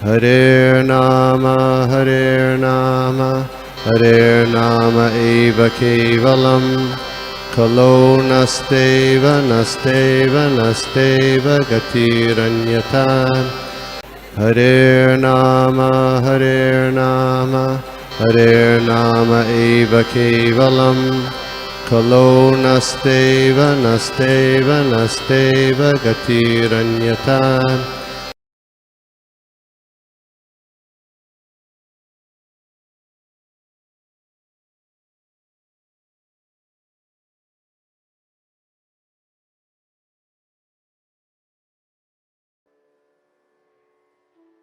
Hare Nama Hare Nama Eva Kevalam Kalo Nasteva Nasteva Nasteva Gatiranyatan Hare Nama Hare Nama Eva Kevalam Kalo Nasteva Nasteva Nasteva Gatiranyatan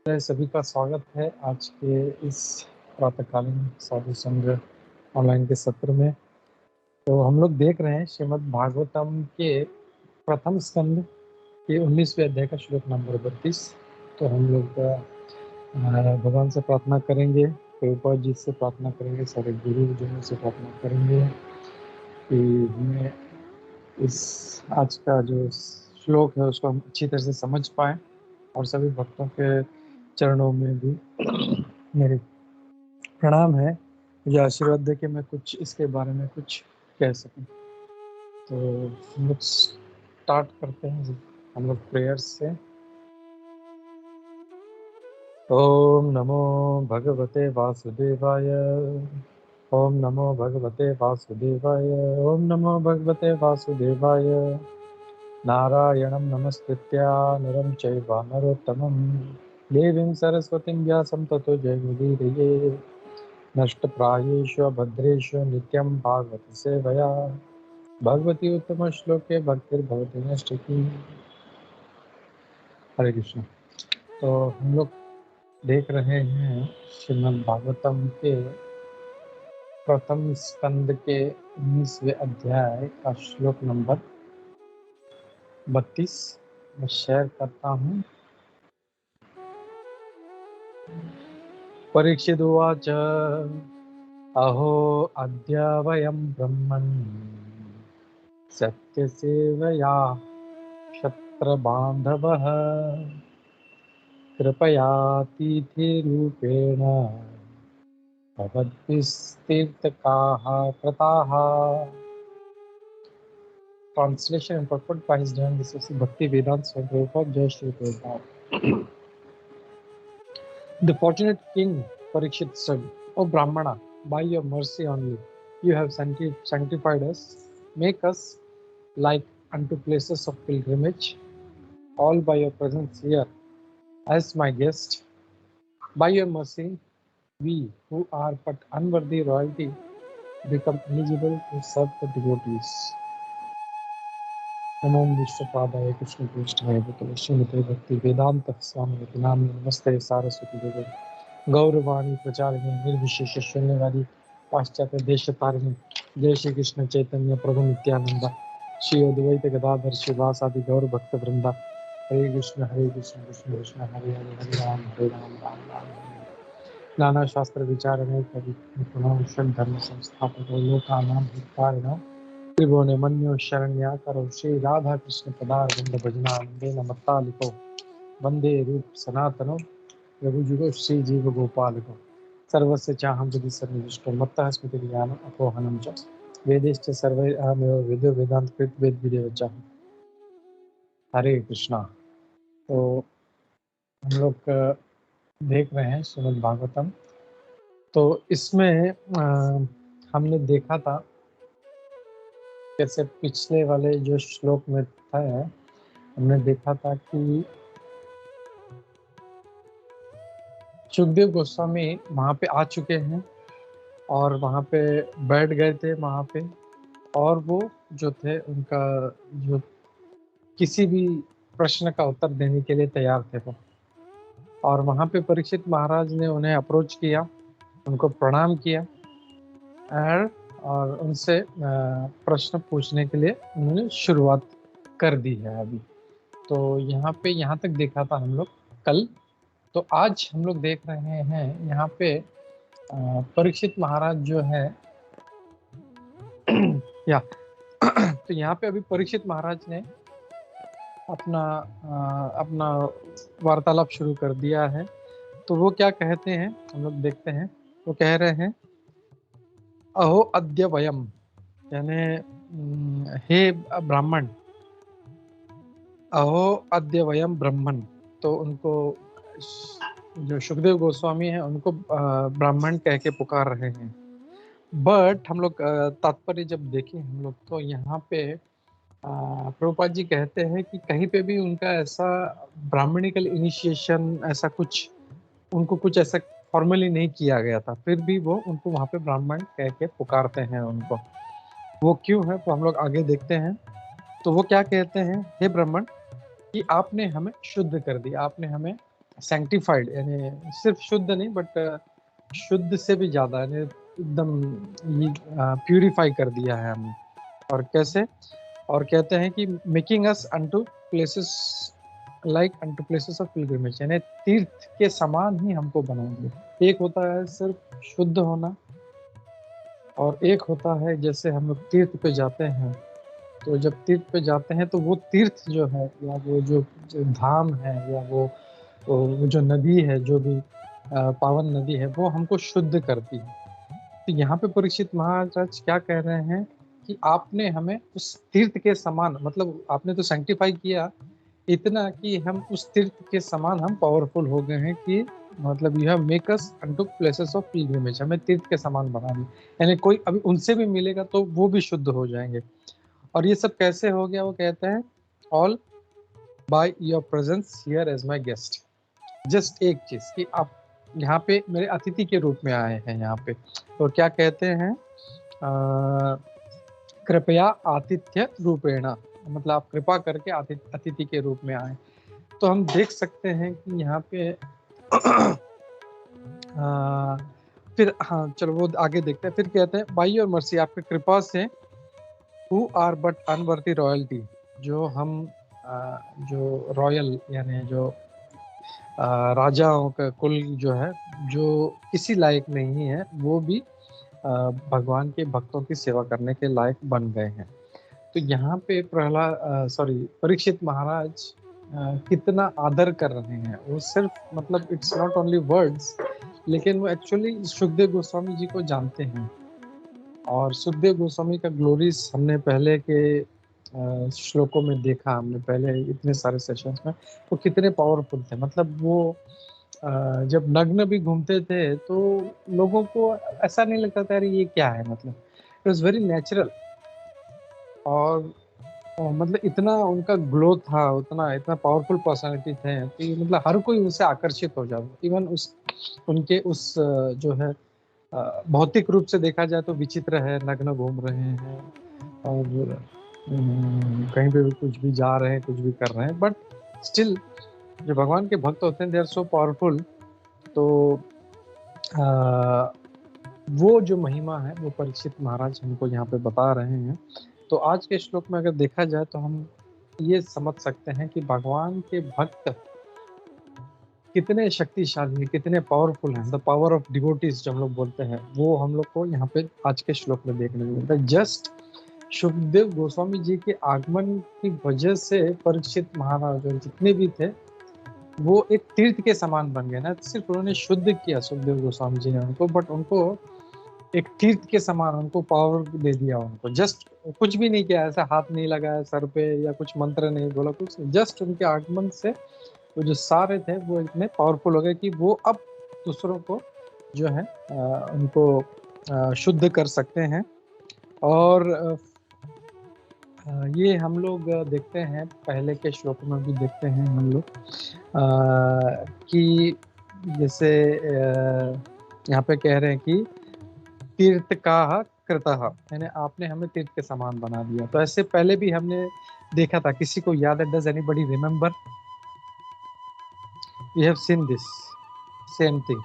सभी का स्वागत है आज के इस प्रातःकालीन साधु संघ ऑनलाइन के सत्र में। तो हम लोग देख रहे हैं श्रीमद् भागवतम के प्रथम स्कंद के 19वें अध्याय का श्लोक नंबर 32। तो हम लोग भगवान से प्रार्थना करेंगे, प्रभुपाद जी से प्रार्थना करेंगे, सारे गुरुजनों से प्रार्थना करेंगे कि हमें इस आज का जो श्लोक है उसको हम अच्छी तरह से समझ पाए और सभी भक्तों के चरणों में भी मेरे प्रणाम है, मुझे आशीर्वाद दे कि मैं कुछ इसके बारे में कुछ कह सकूं। तो हम लोग स्टार्ट करते हैं हम लोग प्रेयर्स से। ओम नमो भगवते वासुदेवाय, ओम नमो भगवते वासुदेवाय, ओम नमो भगवते वासुदेवाय। नारायणं नमस्कृत्य नरं चैव नरोत्तमं देवीं सरस्वतीं व्यासं ततो जयमुदीरये। नष्टप्रायेषु भद्रेषु नित्यं भागवत सेवया भगवती उत्तम श्लोके भक्तिर्भवति नष्टकी। हरे कृष्ण। तो हम लोग देख रहे हैं श्रीमद् भागवतम के प्रथम स्कंद के 19वें अध्याय का श्लोक नंबर 32 मैं शेयर करता हूँ। परीक्षित उवाच अहो अद्य वयं ब्रह्मन् सत्यसेवया क्षत्रबान्धवः कृपयातिथिरूपेण भवद्भिस्तीर्थकाः कृताः। Translation and purport by His Divine Grace Bhakti Vedanta Swami Prabhupada, Jai Shri Prabhupada. The fortunate king Parikshit said, O Brahmana, by your mercy only, you have sanctified us. Make us like unto places of pilgrimage, all by your presence here as my guest. By your mercy, we who are but unworthy royalty become eligible to serve the devotees. नमो विष्णुपादाय कृष्णपृष्ठाय भूतले श्रीमते भक्ति वेदांत स्वामी नाम नमस्ते सारस्वती देवे गौरवाणी प्रचारिणी निर्विशेष शून्यवादी पाश्चात्य देश तारिणी जय श्री कृष्ण चैतन्य प्रभु नित्यानंद श्री अद्वैत गदाधर शिवासादि गौर भक्त वृंदा हरे कृष्ण कृष्ण कृष्ण हरे हरे हरे राम राम राम हरे। नाना शास्त्र विचारणे कवि धर्म संस्थापक लोकानां हितकारिणः त्रिभुवने मन्यो शरण्या करो श्री राधा कृष्ण पदारविंद भजनानंदे नमत्तालिको वंदे रूप सनातनो रघुजुगो श्री जीव गोपालिको सर्वस्य चाहं हृदि सन्निविष्टो मत्तः स्मृति ज्ञान अपोहनं च वेदेश्च सर्वैरहमेव वेदो वेदांत कृत वेद विदेव च। हरे कृष्णा। तो हम लोग देख रहे हैं श्रीमद् भागवतम। तो इसमें हमने देखा था जैसे पिछले वाले जो श्लोक में था, हमने देखा था कि सुखदेव गोस्वामी वहाँ पे आ चुके हैं और वहाँ पे बैठ गए थे वहाँ पे, और वो जो थे उनका जो किसी भी प्रश्न का उत्तर देने के लिए तैयार थे वो। और वहाँ पे परीक्षित महाराज ने उन्हें अप्रोच किया, उनको प्रणाम किया और उनसे प्रश्न पूछने के लिए उन्होंने शुरुआत कर दी है अभी। तो यहाँ पे यहाँ तक देखा था हम लोग कल। तो आज हम लोग देख रहे हैं यहाँ पे परीक्षित महाराज जो है या तो यहाँ पे अभी परीक्षित महाराज ने अपना वार्तालाप शुरू कर दिया है तो वो क्या कहते हैं, हम लोग देखते हैं। वो कह रहे हैं अहो अद्य वयम, यानी हे ब्राह्मण, अहो अद्य वयम ब्राह्मण। तो उनको जो सुखदेव गोस्वामी हैं उनको ब्राह्मण कह के पुकार रहे हैं। बट हम लोग तात्पर्य जब देखें हम लोग, तो यहाँ पे प्रभुपाद जी कहते हैं कि कहीं पे भी उनका ऐसा ब्राह्मणिकल इनिशिएशन ऐसा कुछ, उनको कुछ ऐसा फॉर्मली नहीं किया गया था, फिर भी वो उनको वहाँ पे ब्राह्मण कह के पुकारते हैं उनको। वो क्यों है तो हम लोग आगे देखते हैं। तो वो क्या कहते हैं, हे ब्राह्मण, कि आपने हमें शुद्ध कर दिया, आपने हमें सैंक्टिफाइड, यानी सिर्फ शुद्ध नहीं बट शुद्ध से भी ज्यादा, यानी एकदम प्यूरिफाई कर दिया है हमें। और कैसे, और कहते हैं कि making us unto places like unto places of pilgrimage, यानी तीर्थ के समान ही हमको बनाएंगे। एक होता है सिर्फ शुद्ध होना, और एक होता है जैसे हम लोग तीर्थ पे जाते हैं, तो जब तीर्थ पे जाते हैं तो वो तीर्थ जो है, या वो जो धाम है, या वो जो नदी है, जो भी पावन नदी है, वो हमको शुद्ध करती है। तो यहाँ पे परीक्षित महाराज क्या कह रहे हैं कि आपने हमें उस तीर्थ के समान, मतलब आपने तो सैंक्टिफाई किया इतना कि हम उस तीर्थ के समान हम पावरफुल हो गए हैं, कि मतलब you have make us unto places of pilgrimage, हमें तीर्थ के समान बना दिया। यानी कोई अभी उनसे भी मिलेगा तो वो भी शुद्ध हो जाएंगे। और ये सब कैसे हो गया, वो कहते हैं all by your presence here as my guest. Just एक चीज कि आप यहाँ पे मेरे अतिथि के रूप में आए हैं यहाँ पे। तो क्या कहते हैं, कृपया आतिथ्य रूपेण, मतलब आप कृपा करके अतिथि के रूप में आए। तो हम देख सकते हैं कि यहाँ पे फिर हाँ चलो वो आगे देखते हैं। फिर कहते हैं बाई योर मर्सी, आपकी कृपा से, हु आर बट अनवर्ती रॉयल्टी, जो हम जो रॉयल यानी जो राजाओं का कुल जो है, जो किसी लायक नहीं है, वो भी भगवान के भक्तों की सेवा करने के लायक बन गए हैं। तो यहाँ पे प्रहलाद सॉरी परीक्षित महाराज कितना आदर कर रहे हैं। वो सिर्फ मतलब इट्स नॉट ओनली वर्ड्स, लेकिन वो एक्चुअली सुखदेव गोस्वामी जी को जानते हैं। और सुखदेव गोस्वामी का ग्लोरीज हमने पहले के श्लोकों में देखा, हमने पहले इतने सारे सेशंस में, वो कितने पावरफुल थे। मतलब वो जब नग्न भी घूमते थे तो लोगों को ऐसा नहीं लगता था अरे ये क्या है, मतलब इट वॉज वेरी नेचुरल। और मतलब इतना उनका ग्लो था, उतना इतना पावरफुल पर्सनालिटी थे कि मतलब हर कोई उनसे आकर्षित हो जाता। इवन उस उनके उस जो है भौतिक रूप से देखा जाए तो विचित्र है, नग्न घूम रहे हैं और कहीं पे भी कुछ भी जा रहे हैं, कुछ भी कर रहे हैं, बट स्टिल जो भगवान के भक्त होते हैं दे आर सो पावरफुल। तो वो जो महिमा है वो परीक्षित महाराज हमको यहाँ पे बता रहे हैं। तो आज के श्लोक में अगर देखा जाए तो हम ये समझ सकते हैं कि भगवान के भक्त कितने शक्तिशाली हैं, कितने पावरफुल हैं। द पावर ऑफ डिवोटीज जो हम लोग बोलते हैं, वो हम लोग को यहाँ पे आज के श्लोक में देखने को मिलता है। जस्ट सुखदेव गोस्वामी जी के आगमन की वजह से परीक्षित महाराज और जितने भी थे वो एक तीर्थ के समान बन गए ना। सिर्फ उन्होंने शुद्ध किया सुखदेव गोस्वामी जी ने उनको, बट उनको एक तीर्थ के समान उनको पावर दे दिया। उनको जस्ट कुछ भी नहीं किया, ऐसा हाथ नहीं लगाया सर पे या कुछ मंत्र नहीं बोला, कुछ जस्ट उनके आगमन से वो जो सारे थे वो इतने पावरफुल हो गए कि वो अब दूसरों को जो है उनको शुद्ध कर सकते हैं। और ये हम लोग देखते हैं, पहले के श्लोक में भी देखते हैं हम लोग कि जैसे यहाँ पे कह रहे हैं कि तीर्थ का कृतः, यानी आपने हमें तीर्थ के समान बना दिया। तो ऐसे पहले भी हमने देखा था, किसी को याद है? Does anybody remember? We have seen this same thing.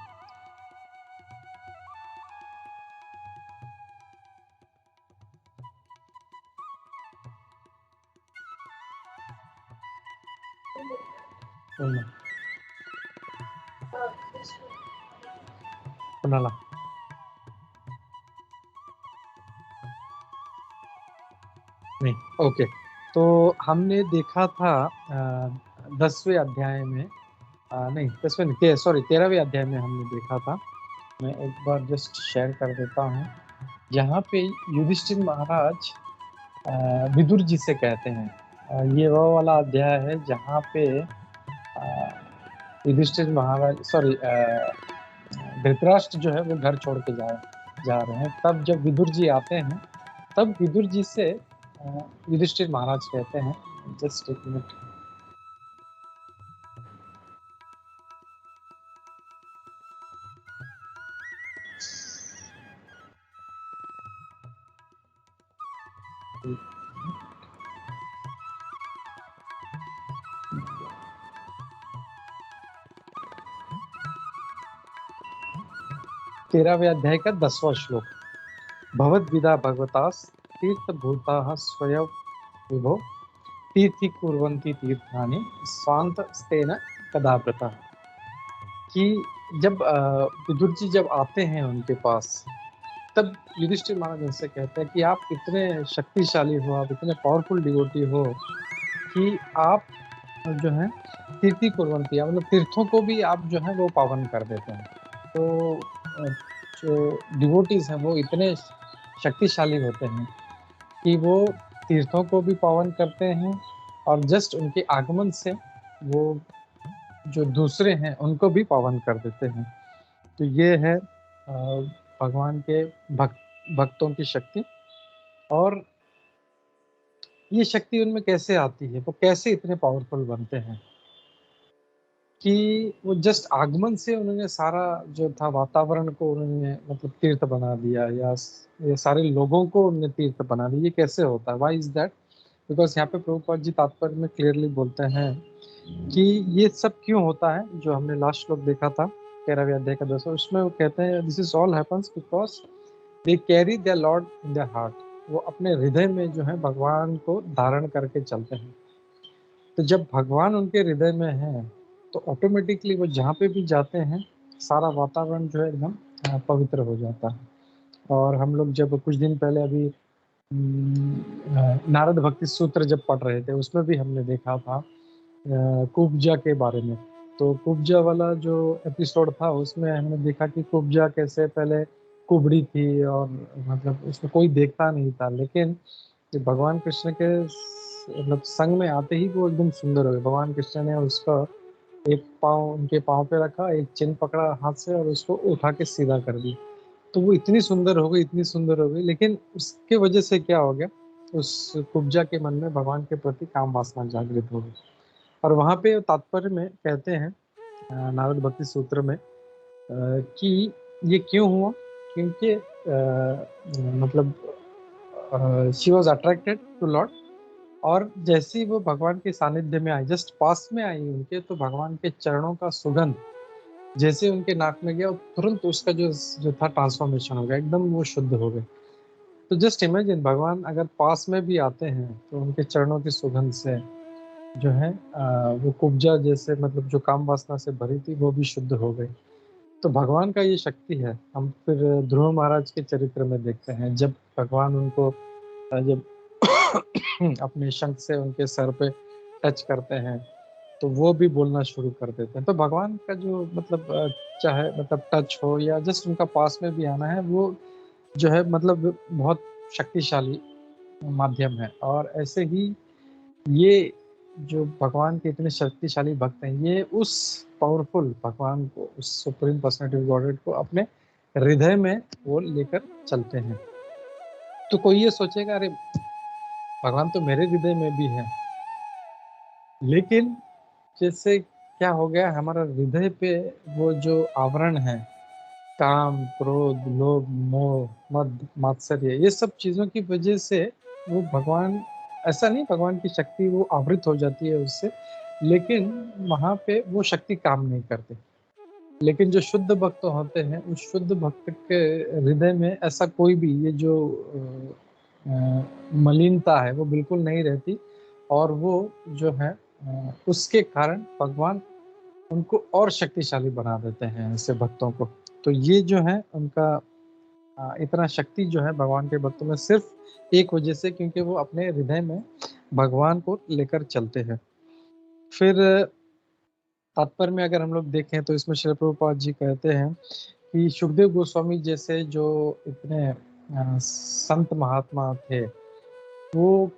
कुणाला नहीं, ओके। तो हमने देखा था 10वें अध्याय में नहीं 10वें नहीं, सॉरी 13वें अध्याय में हमने देखा था। मैं एक बार जस्ट शेयर कर देता हूँ, जहाँ पे युधिष्ठिर महाराज विदुर जी से कहते हैं, ये वो वाला अध्याय है जहाँ पे युधिष्ठिर महाराज सॉरी धृतराष्ट्र जो है वो घर छोड़ के जा रहे हैं। तब जब विदुर जी आते हैं, तब विदुर जी से युधिष्ठिर महाराज कहते हैं, जस्ट एक मिनट, तेरहवें अध्याय का 10वां श्लोक। भगवद विदा भगवतास तीर्थ भूता स्वयं विभो तीर्थी कुर्वन्ति तीर्थानि स्वांत स्तेन कदाव्रता। कि जब विदुर जी जब आते हैं उनके पास, तब युधिष्ठिर महाराज उनसे कहते हैं कि आप इतने शक्तिशाली हो, आप इतने पावरफुल डिवोटी हो कि आप जो है तीर्थी कुर्वन्ति, मतलब तीर्थों को भी आप जो है वो पावन कर देते हैं। तो जो डिवोटीज हैं वो इतने शक्तिशाली होते हैं कि वो तीर्थों को भी पावन करते हैं, और जस्ट उनके आगमन से वो जो दूसरे हैं उनको भी पावन कर देते हैं। तो ये है भगवान के भक्तों की शक्ति। और ये शक्ति उनमें कैसे आती है, वो कैसे इतने पावरफुल बनते हैं कि वो जस्ट आगमन से उन्होंने सारा जो था वातावरण को उन्होंने मतलब तीर्थ बना दिया, या ये सारे लोगों को उन्होंने तीर्थ बना दिया। ये कैसे होता है, व्हाई इज दैट? बिकॉज यहाँ पे प्रभुपाद जी तात्पर्य में क्लियरली बोलते हैं कि ये सब क्यों होता है। जो हमने लास्ट श्लोक देखा था 13वें अध्याय का 10वां, उसमें वो कहते हैं this is all happens because they carry their Lord in their heart. वो अपने हृदय में जो है भगवान को धारण करके चलते हैं। तो जब भगवान उनके हृदय में है तो ऑटोमेटिकली वो जहाँ पे भी जाते हैं सारा वातावरण जो है एकदम पवित्र हो जाता है। और हम लोग जब कुछ दिन पहले अभी नारद भक्ति सूत्र जब पढ़ रहे थे, उसमें भी हमने देखा था कुब्जा के बारे में। तो कुब्जा वाला जो एपिसोड था उसमें हमने देखा कि कुब्जा कैसे पहले कुबड़ी थी और मतलब उसमें कोई देखता नहीं था, लेकिन भगवान कृष्ण के मतलब संग में आते ही वो एकदम सुंदर हो गए। भगवान कृष्ण ने उसका एक पाँव उनके पाँव पे रखा, एक चिन्ह पकड़ा हाथ से और उसको उठा के सीधा कर दिया। तो वो इतनी सुंदर हो गई, इतनी सुंदर हो गई, लेकिन उसके वजह से क्या हो गया, उस कुब्जा के मन में भगवान के प्रति काम वासना जागृत हो गई। और वहाँ पे तात्पर्य में कहते हैं नारद भक्ति सूत्र में कि ये क्यों हुआ, क्योंकि मतलब she was attracted to lord, और जैसे ही वो भगवान के सानिध्य में आई, जस्ट पास में आई उनके, तो भगवान के चरणों का सुगंध जैसे उनके नाक में गया, तुरंत उसका जो था ट्रांसफॉर्मेशन हो गया, एकदम वो शुद्ध हो गए। तो जस्ट इमेजिन, भगवान अगर पास में भी आते हैं तो उनके चरणों की सुगंध से जो है वो कुब्जा जैसे मतलब जो काम वासना से भरी थी वो भी शुद्ध हो गई। तो भगवान का ये शक्ति है। हम फिर ध्रुव महाराज के चरित्र में देखते हैं, जब भगवान उनको जब अपने शंख से उनके सर पे टच करते हैं तो वो भी बोलना शुरू कर देते हैं। तो भगवान का जो मतलब चाहे मतलब टच हो या जस्ट उनका पास में भी आना है, वो जो है मतलब बहुत शक्तिशाली माध्यम है। और ऐसे ही ये जो भगवान के इतने शक्तिशाली भक्त हैं, ये उस पावरफुल भगवान को, उस सुप्रीम पर्सनैलिटी ऑफ गॉडहेड को अपने हृदय में वो लेकर चलते हैं। तो कोई ये सोचेगा अरे भगवान तो मेरे हृदय में भी है, लेकिन जैसे क्या हो गया, हमारा हृदय पे वो जो आवरण है, काम क्रोध लोभ मोह मद मात्सर्य, ये सब चीजों की वजह से वो भगवान, ऐसा नहीं भगवान की शक्ति वो आवृत हो जाती है उससे, लेकिन वहां पे वो शक्ति काम नहीं करती। लेकिन जो शुद्ध भक्त होते हैं, उस शुद्ध भक्त के हृदय में ऐसा कोई भी ये जो मलिनता है वो बिल्कुल नहीं रहती, और वो जो है उसके कारण भगवान उनको और शक्तिशाली बना देते हैं ऐसे भक्तों को। तो ये जो है उनका इतना शक्ति जो है भगवान के भक्तों में सिर्फ एक वजह से, क्योंकि वो अपने हृदय में भगवान को लेकर चलते हैं। फिर तात्पर्य में अगर हम लोग देखें तो इसमें श्रील प्रभुपाद जी कहते हैं कि सुखदेव गोस्वामी जैसे जो इतने संत महात्मा थे, वो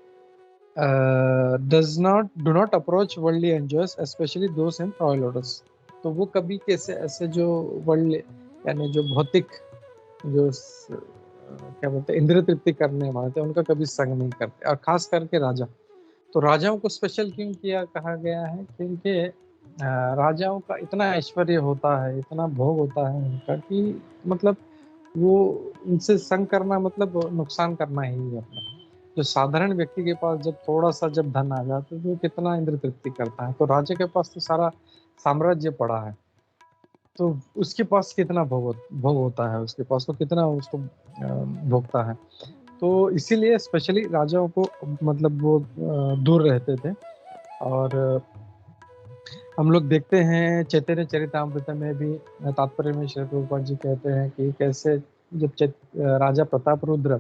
do not approach worldly enjoyers specially those in royal orders. तो वो कभी कैसे ऐसे जो वर्ल्ड यानी जो भौतिक जो क्या बोलते हैं इंद्रिय तृप्ति करने वाले थे, उनका कभी संग नहीं करते, और खास करके राजा। तो राजाओं को स्पेशल क्यों किया कहा गया है, क्योंकि राजाओं का इतना ऐश्वर्य होता है, इतना भोग होता है उनका, कि मतलब वो उनसे संग करना मतलब नुकसान करना ही है अपना। जो साधारण व्यक्ति के पास जब थोड़ा सा जब धन आ जाता है तो वो कितना इंद्र तृप्ति करता है, तो राजा के पास तो सारा साम्राज्य पड़ा है, तो उसके पास कितना भोग होता है, उसके पास तो कितना उसको भोगता है। तो इसीलिए स्पेशली राजाओं को मतलब वो दूर रहते थे। और हम लोग देखते हैं चैतन्य चरितामृत में भी तात्पर्य में श्री प्रभुपाद जी कहते हैं कि कैसे जब राजा प्रताप रुद्र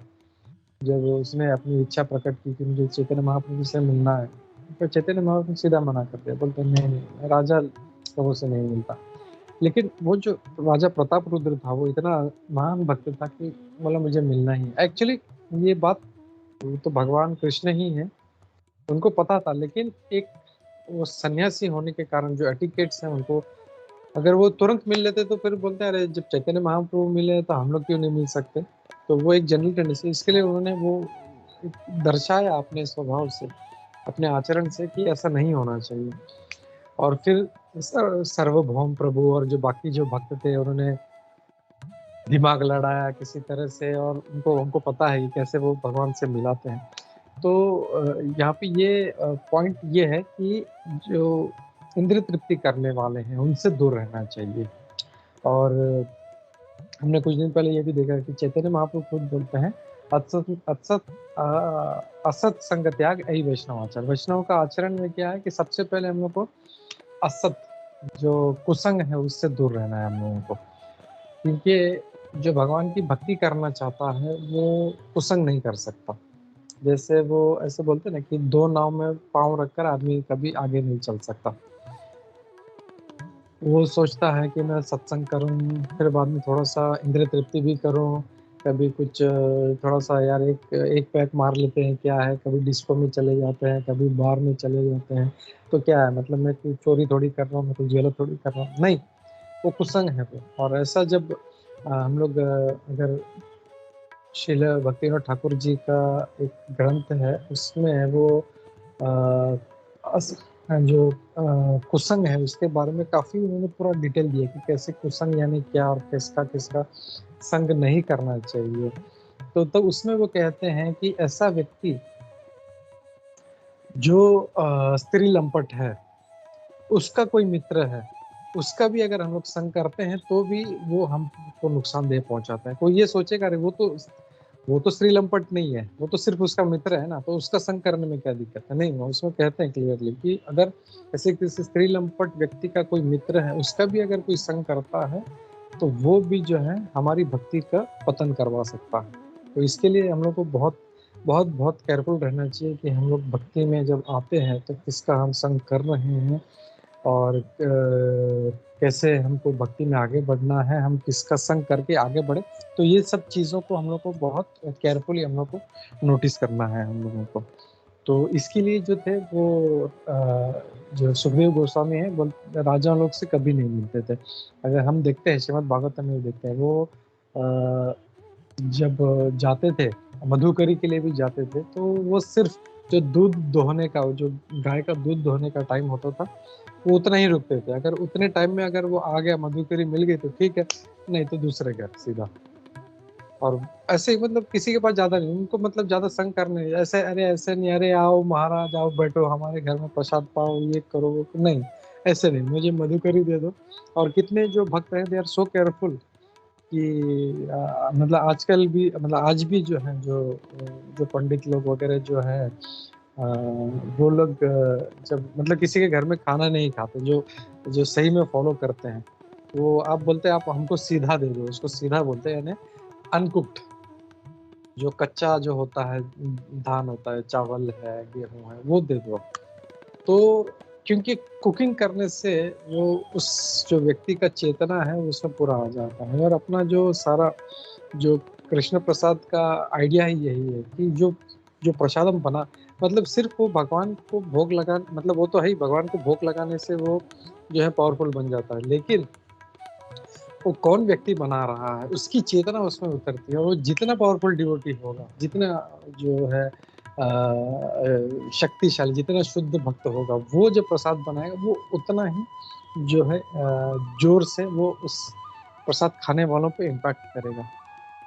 जब उसने अपनी इच्छा प्रकट की कि मुझे चैतन्य महाप्रभु से मिलना है, तो चैतन्य महाप्रभु सीधा मना कर दिया, बोलते नहीं नहीं, राजा लोगों से नहीं मिलता। लेकिन वो जो राजा प्रताप रुद्र था वो इतना महान भक्त था कि बोला मुझे मिलना ही। एक्चुअली ये बात वो तो भगवान कृष्ण ही है, उनको पता था, लेकिन एक वो सन्यासी होने के कारण जो एटिकेट्स हैं उनको, अगर वो तुरंत मिल लेते तो फिर बोलते हैं अरे जब चैतन्य महाप्रभु मिले तो हम लोग क्यों नहीं मिल सकते। तो वो एक जनरल टेंडेंसी, इसके लिए उन्होंने वो दर्शाया अपने स्वभाव से, अपने आचरण से कि ऐसा नहीं होना चाहिए। और फिर सर्वभौम प्रभु और जो बाकी जो भक्त थे उन्होंने दिमाग लड़ाया किसी तरह से, और उनको पता है कि कैसे वो भगवान से मिलाते हैं। तो यहाँ पे ये पॉइंट ये है कि जो इंद्रिय तृप्ति करने वाले हैं उनसे दूर रहना चाहिए। और हमने कुछ दिन पहले ये भी देखा कि चैतन्य महाप्रभु खुद बोलते हैं असत संग त्याग यही वैष्णव आचरण। वैष्णव का आचरण में क्या है कि सबसे पहले हम लोग को असत जो कुसंग है उससे दूर रहना है हम लोगों को, क्योंकि जो भगवान की भक्ति करना चाहता है वो कुसंग नहीं कर सकता। जैसे वो ऐसे बोलते ना कि दो नाव में पांव रखकर आदमी कभी आगे नहीं चल सकता। वो सोचता है कि मैं सत्संग करूं, फिर बाद में थोड़ा सा इंद्रिय तृप्ति भी करूं, कभी कुछ थोड़ा सा यार एक पैक मार लेते हैं क्या है, कभी डिस्को में चले जाते हैं, कभी बार में चले जाते हैं, तो क्या है मतलब मैं कोई चोरी थोड़ी कर रहा हूँ, मैं कोई गलत थोड़ी कर रहा हूँ, नहीं, वो कुसंग है वो। और ऐसा जब हम लोग अगर श्रील भक्तिविनोद ठाकुर जी का एक ग्रंथ है उसमें वो जो कुसंग है उसके बारे में काफी उन्होंने पूरा डिटेल दिया कि कैसे कुसंग यानी क्या और किसका किसका संग नहीं करना चाहिए। तो उसमें वो कहते हैं कि ऐसा व्यक्ति जो स्त्री लंपट है, उसका कोई मित्र है, उसका भी अगर हम लोग संग करते हैं तो भी वो हमको नुकसानदेह पहुंचाता है। कोई ये सोचेगा अरे वो तो स्त्री लंपट नहीं है, वो तो सिर्फ उसका मित्र है ना, तो उसका संग करने में क्या दिक्कत है। नहीं, वो उसमें कहते हैं क्लियरली कि अगर ऐसे किसी स्त्री लंपट व्यक्ति का कोई मित्र है, उसका भी अगर कोई संग करता है तो वो भी जो है हमारी भक्ति का पतन करवा सकता है। तो इसके लिए हम लोग को बहुत बहुत बहुत केयरफुल रहना चाहिए कि हम लोग भक्ति में जब आते हैं तो किसका हम संग कर रहे हैं, और कैसे हमको भक्ति में आगे बढ़ना है, हम किसका संग करके आगे बढ़े। तो ये सब चीज़ों को हम लोग को बहुत केयरफुली हम लोग को नोटिस करना है हम लोगों को। तो इसके लिए जो थे वो जो सुखदेव गोस्वामी है वो राजा लोग से कभी नहीं मिलते थे। अगर हम देखते हैं श्रीमद् भागवतम में देखते हैं वो जब जाते थे मधुकरी के लिए भी जाते थे, तो वो सिर्फ जो दूध दोहने का, जो गाय का दूध दोहने का टाइम होता था वो उतना ही रुकते थे। अगर उतने टाइम में अगर वो आ गया मधुकरी मिल गई तो ठीक है, नहीं तो दूसरे घर सीधा। और ऐसे ही मतलब किसी के पास ज्यादा नहीं, उनको मतलब ज्यादा संग करने ऐसे, अरे ऐसे नहीं, अरे आओ महाराज आओ बैठो हमारे घर में प्रसाद पाओ ये करो वो नहीं, ऐसे नहीं, मुझे मधुकरी दे दो। और कितने जो भक्त हैं दे आर सो केयरफुल कि मतलब आजकल भी मतलब आज भी जो है जो पंडित लोग वगैरह जो है वो लोग जब मतलब किसी के घर में खाना नहीं खाते, जो जो सही में फॉलो करते हैं, वो आप बोलते हैं आप हमको सीधा दे दो, उसको सीधा बोलते हैं, यानी अनकुक्ड जो कच्चा जो होता है धान होता है, चावल है गेहूं है, वो दे दो। तो क्योंकि कुकिंग करने से वो उस जो व्यक्ति का चेतना है उसमें पूरा आ जाता है। और अपना जो सारा जो कृष्ण प्रसाद का आइडिया ही यही है कि जो जो प्रसादम बना, मतलब सिर्फ वो भगवान को भोग लगा, मतलब वो तो है ही, भगवान को भोग लगाने से वो जो है पावरफुल बन जाता है, लेकिन वो कौन व्यक्ति बना रहा है उसकी चेतना उसमें उतरती है। वो जितना पावरफुल डिवोटी होगा, जितना जो है शक्तिशाली, जितना शुद्ध भक्त होगा, वो जो प्रसाद बनाएगा वो उतना ही जो है जोर से वो उस प्रसाद खाने वालों पे इम्पैक्ट करेगा।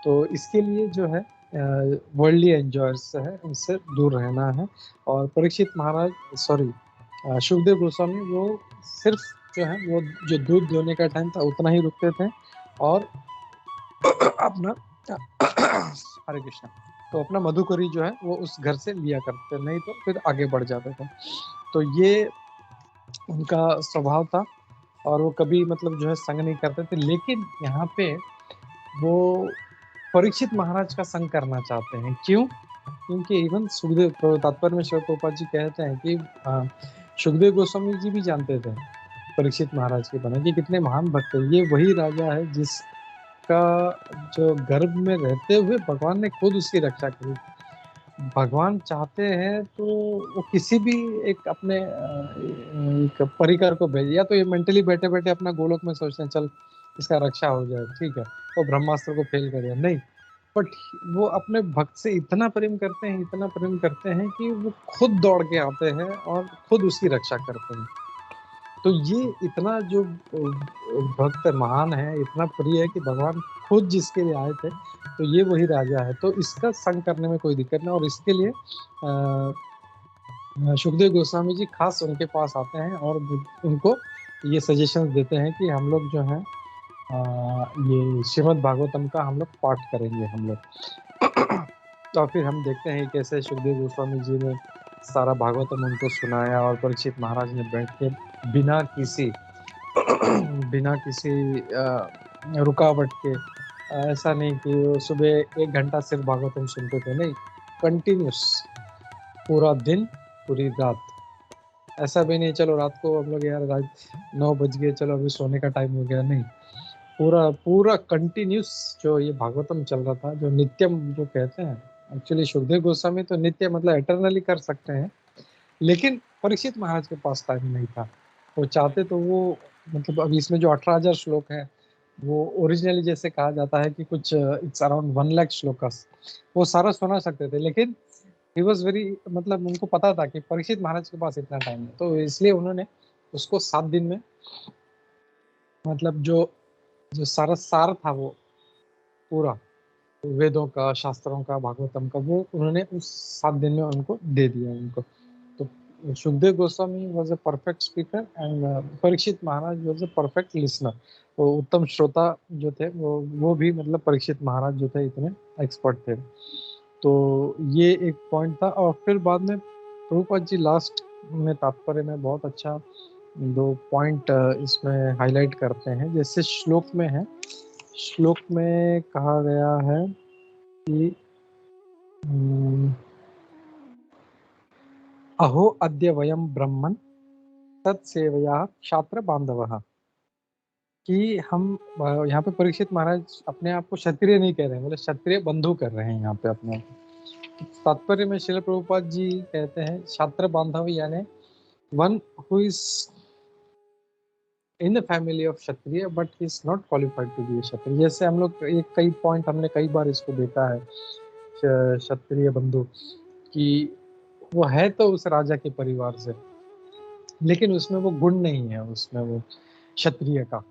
तो इसके लिए जो है वर्ल्डली एंजॉयर्स है उनसे दूर रहना है। और परीक्षित महाराज, सॉरी, सुखदेव गोस्वामी, वो सिर्फ जो है वो जो दूध दोने का टाइम था उतना ही रुकते थे और अपना हरे कृष्णा, तो अपना मधुकरी जो है वो उस घर से लिया करते, नहीं तो फिर आगे बढ़ जाते थे। तो ये उनका स्वभाव था और वो कभी मतलब जो है संग नहीं करते थे। लेकिन यहाँ पे वो परीक्षित महाराज का संग करना चाहते हैं। क्यों? क्योंकि इवन सुखदेव तात्पर्य में शिव प्रभुपाद जी कहते हैं कि सुखदेव गोस्वामी जी भी जानते थे परीक्षित महाराज के बने कि कितने महान भक्त है। ये वही राजा है जिसका जो गर्भ में रहते हुए भगवान ने खुद उसकी रक्षा करी। भगवान चाहते हैं तो वो किसी भी एक अपने एक परिकर को भेज, या तो ये मेंटली बैठे बैठे अपना गोलोक में सोचते हैं चल इसका रक्षा हो जाए, ठीक है, तो ब्रह्मास्त्र को फेल कर दिया, नहीं, बट वो अपने भक्त से इतना प्रेम करते हैं, इतना प्रेम करते हैं कि वो खुद दौड़ के आते हैं और खुद उसकी रक्षा करते हैं। तो ये इतना जो भक्त महान है, इतना प्रिय है कि भगवान खुद जिसके लिए आए थे, तो ये वही राजा है। तो इसका संग करने में कोई दिक्कत नहीं। और इसके लिए सुखदेव गोस्वामी जी खास उनके पास आते हैं और उनको ये सजेशन देते हैं कि हम लोग जो है ये श्रीमद् भागवतम का हम लोग पाठ करेंगे हम लोग। तो फिर हम देखते हैं कैसे सुखदेव गोस्वामी जी ने सारा भागवतम उनको सुनाया और परीक्षित महाराज ने बैठ के बिना किसी बिना किसी रुकावट के, ऐसा नहीं कि वो सुबह 1 घंटा सिर्फ भागवतम सुनते थे, नहीं, कंटिन्यूस पूरा दिन पूरी रात। ऐसा भी नहीं चलो रात को हम लोग यार रात 9 बज गए चलो अभी सोने का टाइम हो गया, नहीं, पूरा पूरा कंटिन्यूस जो ये भागवतम चल रहा था, जो नित्यम जो कहते हैं। एक्चुअली सुखदेव गोस्वामी तो नित्य मतलब एटर्नली कर सकते हैं, लेकिन परीक्षित महाराज के पास टाइम नहीं था। वो चाहते तो वो मतलब अभी इसमें जो 18,000 श्लोक है वो ओरिजिनली जैसे कहा जाता है कि कुछ इट्स अराउंड 1 लाख श्लोकस, वो सारा सुना सकते थे, लेकिन ही वॉज वेरी, मतलब उनको पता था कि परीक्षित महाराज के पास इतना टाइम है, तो इसलिए उन्होंने उसको 7 दिन में, मतलब जो जो सारा सार था वो पूरा वेदों का, शास्त्रों का, भागवतम का, वो उन्होंने उस 7 दिन में उनको दे दिया उनको। तो Sukhdev Goswami was a perfect speaker and Parikshit Maharaj was a perfect listener. वो उत्तम श्रोता जो थे वो भी मतलब परीक्षित महाराज जो थे इतने एक्सपर्ट थे। तो ये एक पॉइंट था। और फिर बाद में प्रभुपाद जी लास्ट में तात्पर्य में बहुत अच्छा 2 पॉइंट इसमें हाईलाइट करते हैं। जैसे श्लोक में है, श्लोक में कहा गया है कि अहो अद्य वयम ब्रह्मन् तत्सेवया क्षात्र बांधवः, कि हम यहाँ पे परीक्षित महाराज अपने आप को क्षत्रिय नहीं कह रहे हैं, बोले क्षत्रिय बंधु कर रहे हैं यहाँ पे अपने आप को। तात्पर्य में श्रील प्रभुपाद जी कहते हैं छात्र बांधव यानी one who is in the family of kshatriya but he is not qualified to be kshatriya. जैसे हम लोग एक कई पॉइंट हमने कई बार इसको देखा है क्षत्रिय बंधु कि वो है तो उस राजा के परिवार से, लेकिन उसमें वो गुण नहीं है, उसमें वो क्षत्रिय का।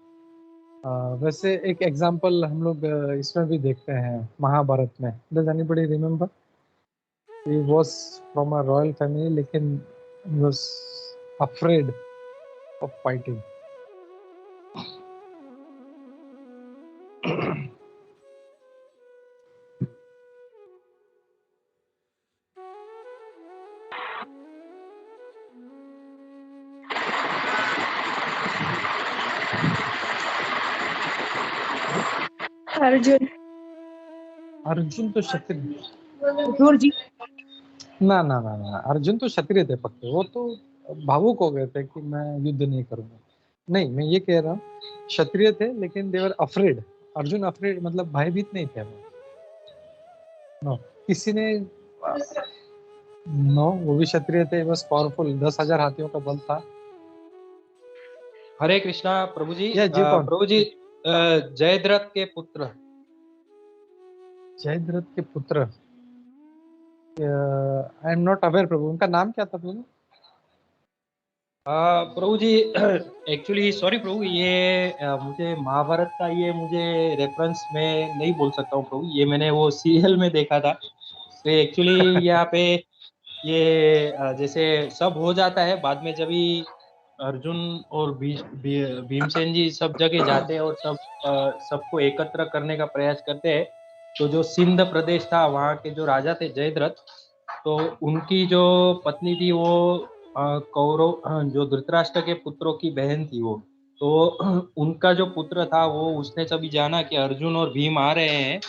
वैसे एक एग्जांपल हम लोग इसमें भी देखते हैं महाभारत में। Does anybody remember? He was from a royal family लेकिन he was afraid of fighting. Arjun. Arjun तो क्षत्रिय हजूर जी। ना ना ना ना, अर्जुन तो क्षत्रिय थे पक्के। वो तो भावुक हो गए थे कि मैं युद्ध नहीं करूंगा। नहीं, मैं ये कह रहा हूँ क्षत्रिय थे लेकिन देवर अफ्रेड। अर्जुन अफ्रेड मतलब भयभीत नहीं थे वो। नो, किसी ने नो, वो भी क्षत्रिय थे, बस पावरफुल 10,000 हाथियों का बल था। हरे कृष्णा प्रभु जी। या जी कौन? प्रभु जी, जयद्रथ के पुत्र। जयद्रथ के पुत्र, आई एम नॉट अवेयर प्रभु, उनका नाम क्या था प्रभु? प्रभु जी एक्चुअली सॉरी प्रभु, ये मुझे महाभारत का ये मुझे रेफरेंस में नहीं बोल सकता हूँ प्रभु, ये मैंने वो सीरियल में देखा था। तो एक्चुअली यहाँ पे ये जैसे सब हो जाता है बाद में, जब भी अर्जुन और भीमसेन जी सब जगह जाते हैं और सबको एकत्र करने का प्रयास करते हैं। तो जो सिंध प्रदेश था, वहाँ के जो राजा थे जयद्रथ, तो उनकी जो पत्नी थी वो कौरव जो धृतराष्ट्र के पुत्रों की बहन थी वो। तो उनका जो पुत्र था वो, उसने जब जाना कि अर्जुन और भीम आ रहे हैं,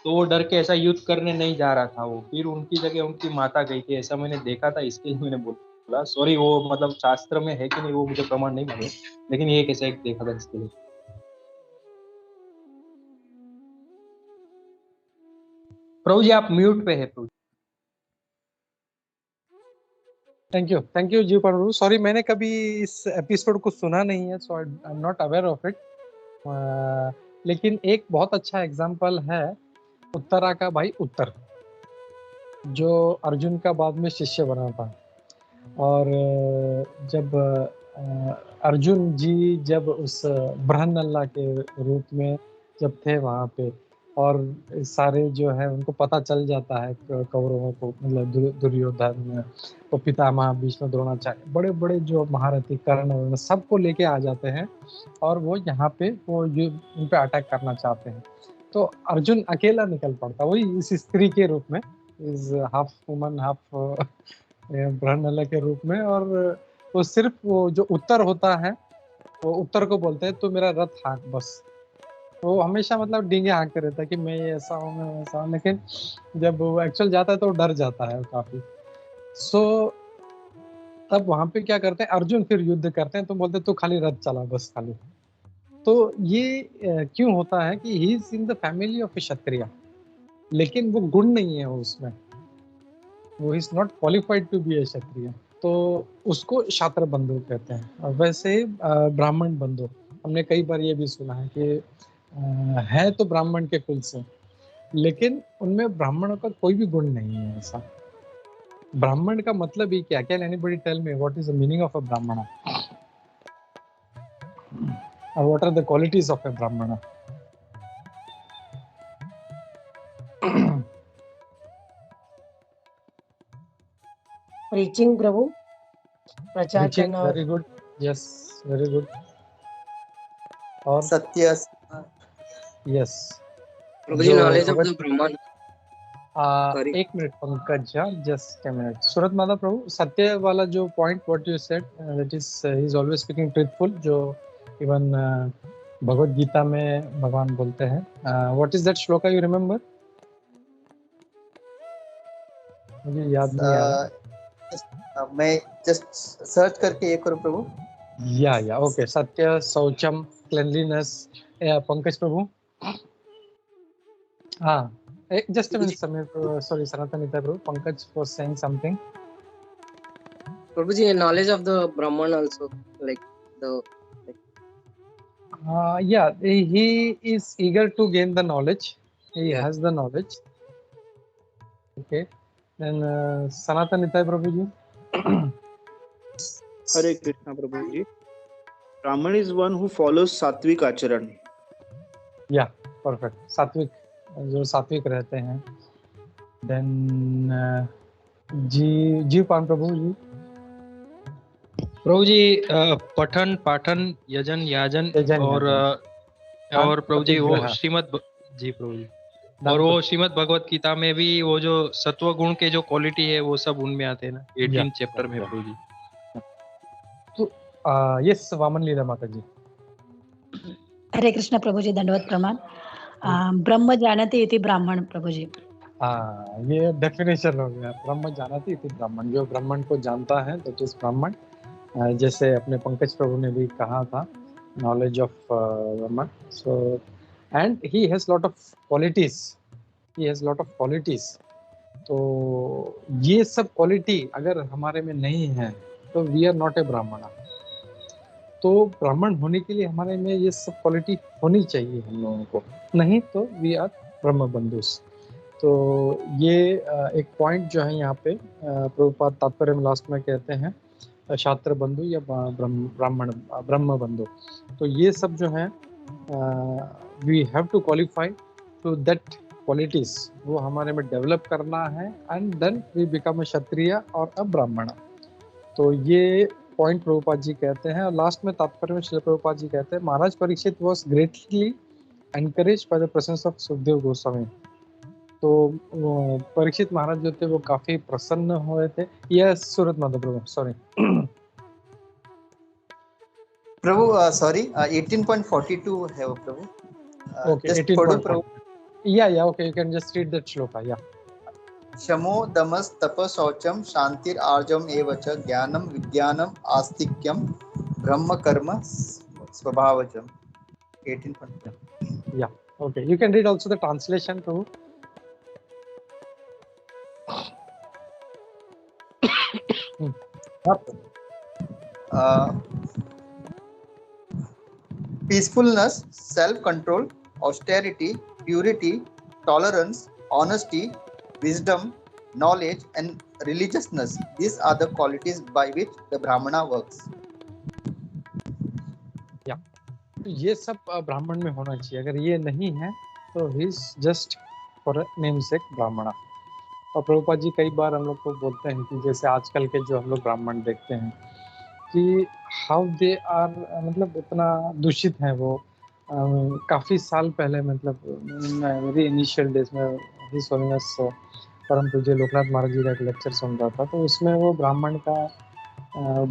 तो वो डर के ऐसा युद्ध करने नहीं जा रहा था वो, फिर उनकी जगह उनकी माता गई थी, ऐसा मैंने देखा था, इसके लिए मैंने बोला। सॉरी, वो मतलब शास्त्र में है कि नहीं वो मुझे प्रमाण नहीं मिले, लेकिन ये कैसे एक देखा था इसके लिए। प्रभु जी आप म्यूट पे है प्रभु। थैंक यू जी प्रभु। सॉरी, मैंने कभी इस एपिसोड को सुना नहीं है, so I am not aware of it. लेकिन एक बहुत अच्छा एग्जांपल है उत्तरा का भाई उत्तर, जो अर्जुन का बाद में शिष्य बना था। और जब अर्जुन जी जब उस बृहन्नला के रूप में जब थे वहाँ पे, और सारे जो है उनको पता चल जाता है कौरवों को, मतलब दुर्योधन, वो पितामह भीष्म, द्रोणाचार्य, बड़े बड़े जो महारथी, कर्ण, सबको लेके आ जाते हैं और वो यहाँ पे वो उन पे अटैक करना चाहते हैं। तो अर्जुन अकेला निकल पड़ता, वही इस स्त्री के रूप में, is half woman half Brihannala के रूप में। और वो सिर्फ वो जो उत्तर होता है, वो उत्तर को बोलते हैं तो मेरा रथ हाँक बस। वो हमेशा मतलब डींगे हाँकते रहता है कि मैं ये ऐसा हूँ, मैं वैसा हूँ, लेकिन जब वो एक्चुअल जाता है तो डर जाता है काफी। सो तब वहां पे क्या करते हैं अर्जुन, फिर युद्ध करते हैं तो बोलते हैं तू खाली रथ चला बस खाली। तो ये क्यों होता है कि he is in the family of kshatriya, लेकिन वो गुण नहीं है उसमें, वो is not qualified to be a kshatriya, तो उसको क्षात्र बंधु कहते हैं। और वैसे ब्राह्मण बंधु, हमने कई बार ये भी सुना है कि है तो ब्राह्मण के कुल से, लेकिन उनमें ब्राह्मणों का कोई भी गुण नहीं है ऐसा। ब्राह्मण का मतलब ही क्या? Can anybody tell me what is the meaning of a Brahmin, और what are the qualities of a Brahmin? Preaching प्रभु, प्रचार करना। Very good, yes very good. और सत्य। यस प्रभु जी, नॉलेज ऑफ द ब्राह्मण। एक minute Pankaj, just a minute. सूरत माता प्रभु, सत्य वाला जो point what you said, that is he is always speaking truthful, जो इवन भगवत गीता में भगवान बोलते हैं। What is that shloka, you remember? मुझे याद नहीं आ रहा। मैं जस्ट सर्च करके ये करूं प्रभु। या ओके, सत्य, शौचम, क्लेanलीनेस। पंकज प्रभु, हाँ, just a minute, Samir, sorry, Sanatanita Prabhu, Pankaj was saying something. Prabhu ji, knowledge of the Brahman also, like the Yeah, he is eager to gain the knowledge. He Yeah. has the knowledge. Okay, then Sanatanita प्रभु जी. हरे कृष्णा प्रभु जी। ब्राह्मण is one who follows सात्विक आचरण। Yeah, perfect. सात्विक, जो सात्विक रहते हैं। Then जीव पान प्रभु जी। प्रभु जी पठन पाठन यजन याजन और प्रभु जी वो श्रीमद जी प्रभु जी, और वो श्रीमद भगवत गीता में भी वो जो सत्व गुण के जो क्वालिटी है वो सब उनमें आते हैं ना, 18 चैप्टर में प्रभु जी। तो यस, वामन लीला माता जी। हरे कृष्ण प्रभु जी, दंडवत प्रणाम। ब्रह्म जानते इति ब्राह्मण प्रभु जी। ये डेफिनेशन हो गया, ब्रह्म जानते इति ब्राह्मण, जो ब्राह्मण को जानता है दैट इज ब्राह्मण। जैसे अपने पंकज प्रभु ने भी कहा था, knowledge of Brahman. So and he has lot of qualities, तो ये सब क्वालिटी अगर हमारे में नहीं है तो वी आर नॉट ए ब्राह्मण। तो ब्राह्मण होने के लिए हमारे में ये सब क्वालिटी होनी चाहिए हम लोगों को, नहीं तो वी आर ब्रह्म बंधुस। तो ये एक पॉइंट जो है यहाँ पे प्रभुपाद तात्पर्य में लास्ट में कहते हैं छात्र बंधु या ब्रह्म बंधु। तो ये सब जो है we have to qualify to that qualities, वो हमारे में डेवलप करना है, and then we become a kshatriya और अ ब्राह्मण। तो ये पॉइंट प्रभुपाद जी कहते हैं। और लास्ट में तात्पर्य में श्री प्रभुपाद जी कहते हैं, Maharaj Parikshit was greatly encouraged by the presence of Sukhdev Goswami. तो परीक्षित महाराज जो थे वो काफी प्रसन्न हुए थे। यस सूरत माधव प्रभु, सॉरी प्रभु, सॉरी 18.42 है वो प्रभु। ओके, just पढ़ो प्रभु। या okay, you can just read that shloka. या शमो दमस तप शौचम शांतिर आर्जम एव च ज्ञानम विज्ञानम आस्तिक्यम ब्रह्म कर्म स्वभावजम। 18.42। या okay, you can read also the translation Prabhu. Peacefulness, self-control, austerity, purity, tolerance, honesty, wisdom, knowledge, and religiousness. These are the qualities by which the Brahmana works. तो ये सब ब्राह्मण में होना चाहिए। अगर ये नहीं है तो he is just for namesake ब्राह्मणा। और प्रभुपाद जी कई बार हम लोग को बोलते हैं कि जैसे आजकल के जो हम लोग ब्राह्मण देखते हैं कि हाउ दे आर, मतलब उतना दूषित हैं वो। काफ़ी साल पहले, मतलब मेरी इनिशियल डेज में ही सोनियस परम पूज्य लोकनाथ महाराज जी का एक लेक्चर सुन रहा था, तो उसमें वो ब्राह्मण का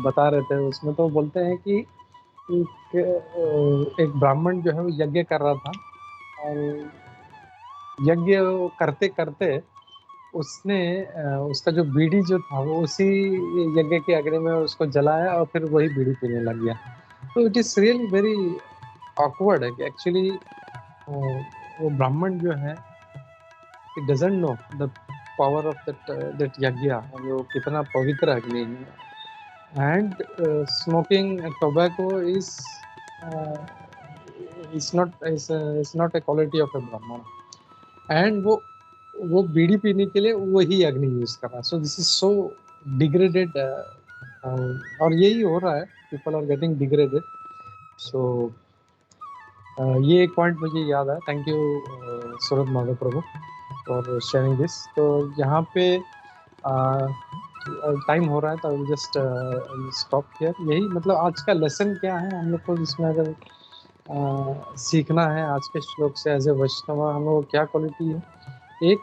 बता रहे थे। उसमें तो बोलते हैं कि एक ब्राह्मण जो है वो यज्ञ कर रहा था, और यज्ञ करते करते उसने उसका जो बीड़ी जो था वो उसी यज्ञ के अग्नि में उसको जलाया और फिर वही बीड़ी पीने लग गया। तो it is really very awkward है कि एक्चुअली वो ब्राह्मण जो है it doesn't know the power of that yajna, वो कितना पवित्र अग्नि है। And smoking tobacco is not a quality of a Brahmin. And वो बीड़ी पीने के लिए वही अग्नि यूज कर रहा है। So this is so degraded, और यही हो रहा है, पीपल आर गेटिंग डिग्रेडेड। सो ये एक पॉइंट मुझे याद है। Thank you Surat Madhav Prabhu for sharing this. तो यहाँ पे टाइम हो रहा है, तो जस्ट स्टॉप हियर। यही मतलब आज का लेसन क्या है हम लोग को, जिसमें अगर सीखना है आज के श्लोक से एज ए वैष्णव हम लोग क्या क्वालिटी है। एक,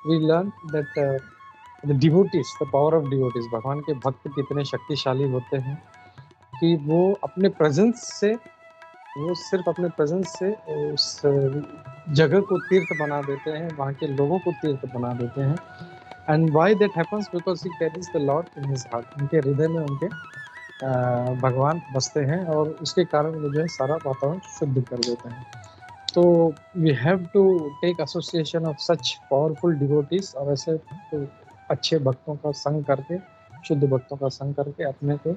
we learn that the devotees, the power of devotees, भगवान के भक्त कितने शक्तिशाली होते हैं कि वो अपने प्रेजेंस से, वो सिर्फ अपने प्रेजेंस से उस जगह को तीर्थ बना देते हैं, वहाँ के लोगों को तीर्थ बना देते हैं। And why that happens? Because he carries the Lord in his heart. उनके हृदय में उनके भगवान बसते हैं, और उसके कारण वो जो है सारा वातावरण शुद्ध कर देते हैं। तो we have to take association of such powerful devotees, और ऐसे तो अच्छे भक्तों का संग करके, शुद्ध भक्तों का संग करके अपने को,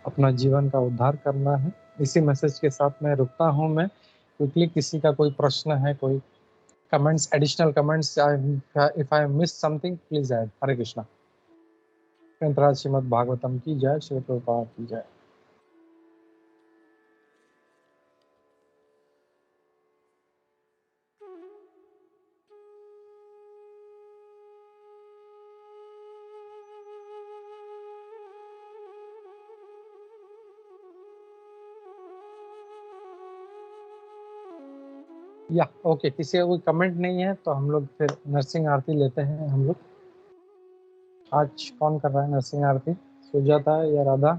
अपना जीवन का उद्धार करना है। इसी मैसेज के साथ मैं रुकता हूँ। मैं क्विकली, किसी का कोई प्रश्न है, कोई comments, additional comments, if I miss something please add. Hare Krishna. ग्रंथराज श्रीमद् भागवतम की जय, श्री प्रभुपाद की जय। या ओके, किसी का कोई कमेंट नहीं है तो हम लोग फिर नरसिंह आरती लेते हैं। हम लोग आज कौन कर रहा है नरसिंह आरती? सुजाता या राधा?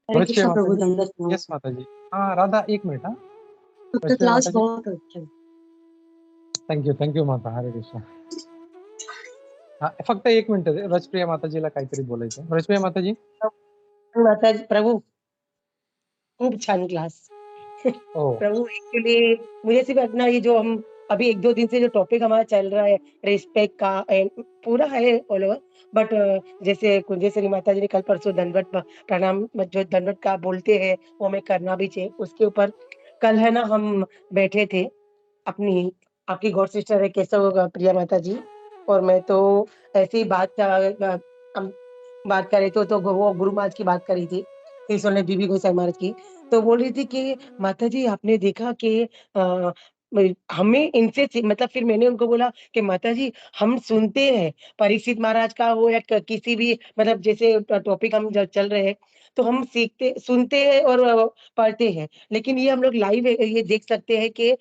हरे कृष्ण प्रभु, दंडवत प्रणाम। यस माता जी। हाँ राधा, एक मिनट। हाँ आपका क्लास बहुत अच्छा। थैंक यू माता। हरे कृष्णा। हा, फक्त 1 मिनिट रजप्रिया माताजीला काहीतरी बोलायचं. रजप्रिया माताजी. माताजी प्रभु खूप छान क्लास. हो. प्रभु एक्चुअली मुझे सिर्फ अपना ये जो हम अभी 1-2 दिन से जो टॉपिक हमारा चल रहा है रिस्पेक्ट का एंड पूरा है ऑल ओवर बट जैसे कुंजेश्वरी माता जी ने कल परसों दंडवत प्रणाम जो दंडवत का बोलते हैं वो हमें करना भी चाहिए। उसके ऊपर कल है ना हम बैठे थे अपनी आपकी गॉड सिस्टर है केशव प्रिया माता जी और मैं तो ऐसी बात हम बात कर रहे थे तो वो गुरु महाराज की बात कर रही थी। ईश्वर ने बीबी गोसाई महाराज की। तो बोल रही थी कि माता जी आपने देखा कि हमें इनसे मतलब फिर मैंने उनको बोला कि माता जी हम सुनते हैं परीक्षित महाराज का हो या किसी भी मतलब जैसे टॉपिक हम जब चल रहे हैं तो हम सीखते सुनते हैं और पढ़ते हैं लेकिन ये हम लोग लाइव ये देख सकते हैं कि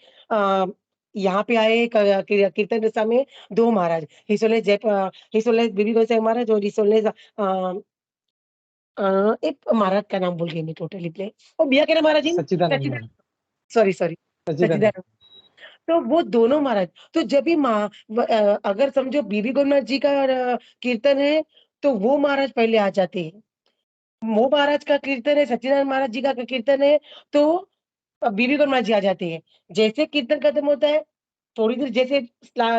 यहाँ पे आए कीर्तन दशा में 2 महाराज हिसोले बीबी गोसाई महाराज और हिसोले एक महाराज का नाम भूल गई मैं टोटली प्ले और भैया क्या नाम महाराज जी सच्चिदानंद महाराज. सॉरी सच्चिदानंद. सच्चिदानंद तो वो दोनों महाराज तो जब भी अगर समझो बीबी गोरनाथ जी का कीर्तन है तो वो महाराज पहले आ जाते हैं वो महाराज का कीर्तन है सच्चिदानंद महाराज जी का कीर्तन है तो बीबी गोरनाथ जी आ जाते हैं जैसे कीर्तन खत्म होता है थोड़ी देर जैसे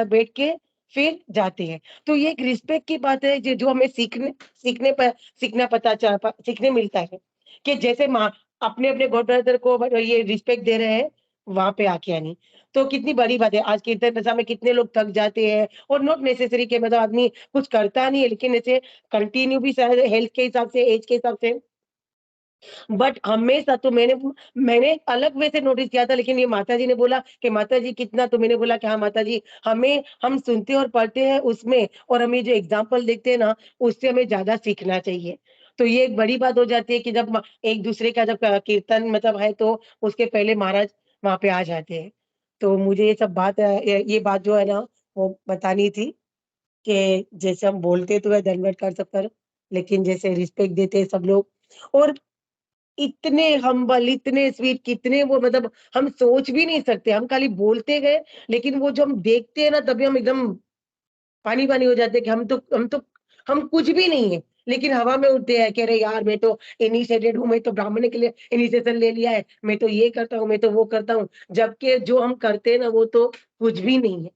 बैठ के फिर जाते हैं तो ये एक रिस्पेक्ट की बात है जो हमें सीखने पर सीखने मिलता है कि जैसे माँ अपने अपने गॉड ब्रदर को ये रिस्पेक्ट दे रहे हैं वहां पे आके आनी तो कितनी बड़ी बात है आज कीर्तन दशा में कितने लोग थक जाते हैं और नॉट नेसेसरी के मतलब आदमी कुछ करता नहीं है लेकिन ऐसे कंटिन्यू भी शायद हेल्थ के हिसाब से एज के हिसाब से बट हमेशा तो मैंने अलग वे से नोटिस किया था लेकिन ये माताजी ने बोला कि माताजी कितना तो मैंने बोला कि हाँ माताजी हम सुनते और पढ़ते हैं उसमें और हमें जो एग्जाम्पल देखते हैं ना उससे हमें ज्यादा सीखना चाहिए तो ये एक बड़ी बात हो जाती है कि जब एक दूसरे का जब कीर्तन मतलब है तो उसके पहले महाराज वहां पे आ जाते हैं तो मुझे ये सब बात ये बात जो है ना वो बतानी थी कि जैसे हम बोलते तो है दंडवत कर सब कर लेकिन जैसे रिस्पेक्ट देते हैं सब लोग और इतने हम्बल, इतने स्वीट, कितने वो मतलब हम सोच भी नहीं सकते, हम खाली बोलते गए, लेकिन वो जो हम देखते हैं ना तभी हम एकदम पानी-पानी हो जाते हैं कि हम कुछ भी नहीं है, लेकिन हवा में उड़ते हैं कि अरे यार मैं तो इनिशिएटेड हूँ, मैं तो ब्राह्मण के लिए इनिशिएशन ले लिया है, मैं तो ये करता हूँ, मैं तो वो करता हूँ। जबकि जो हम करते हैं ना वो तो कुछ भी नहीं है।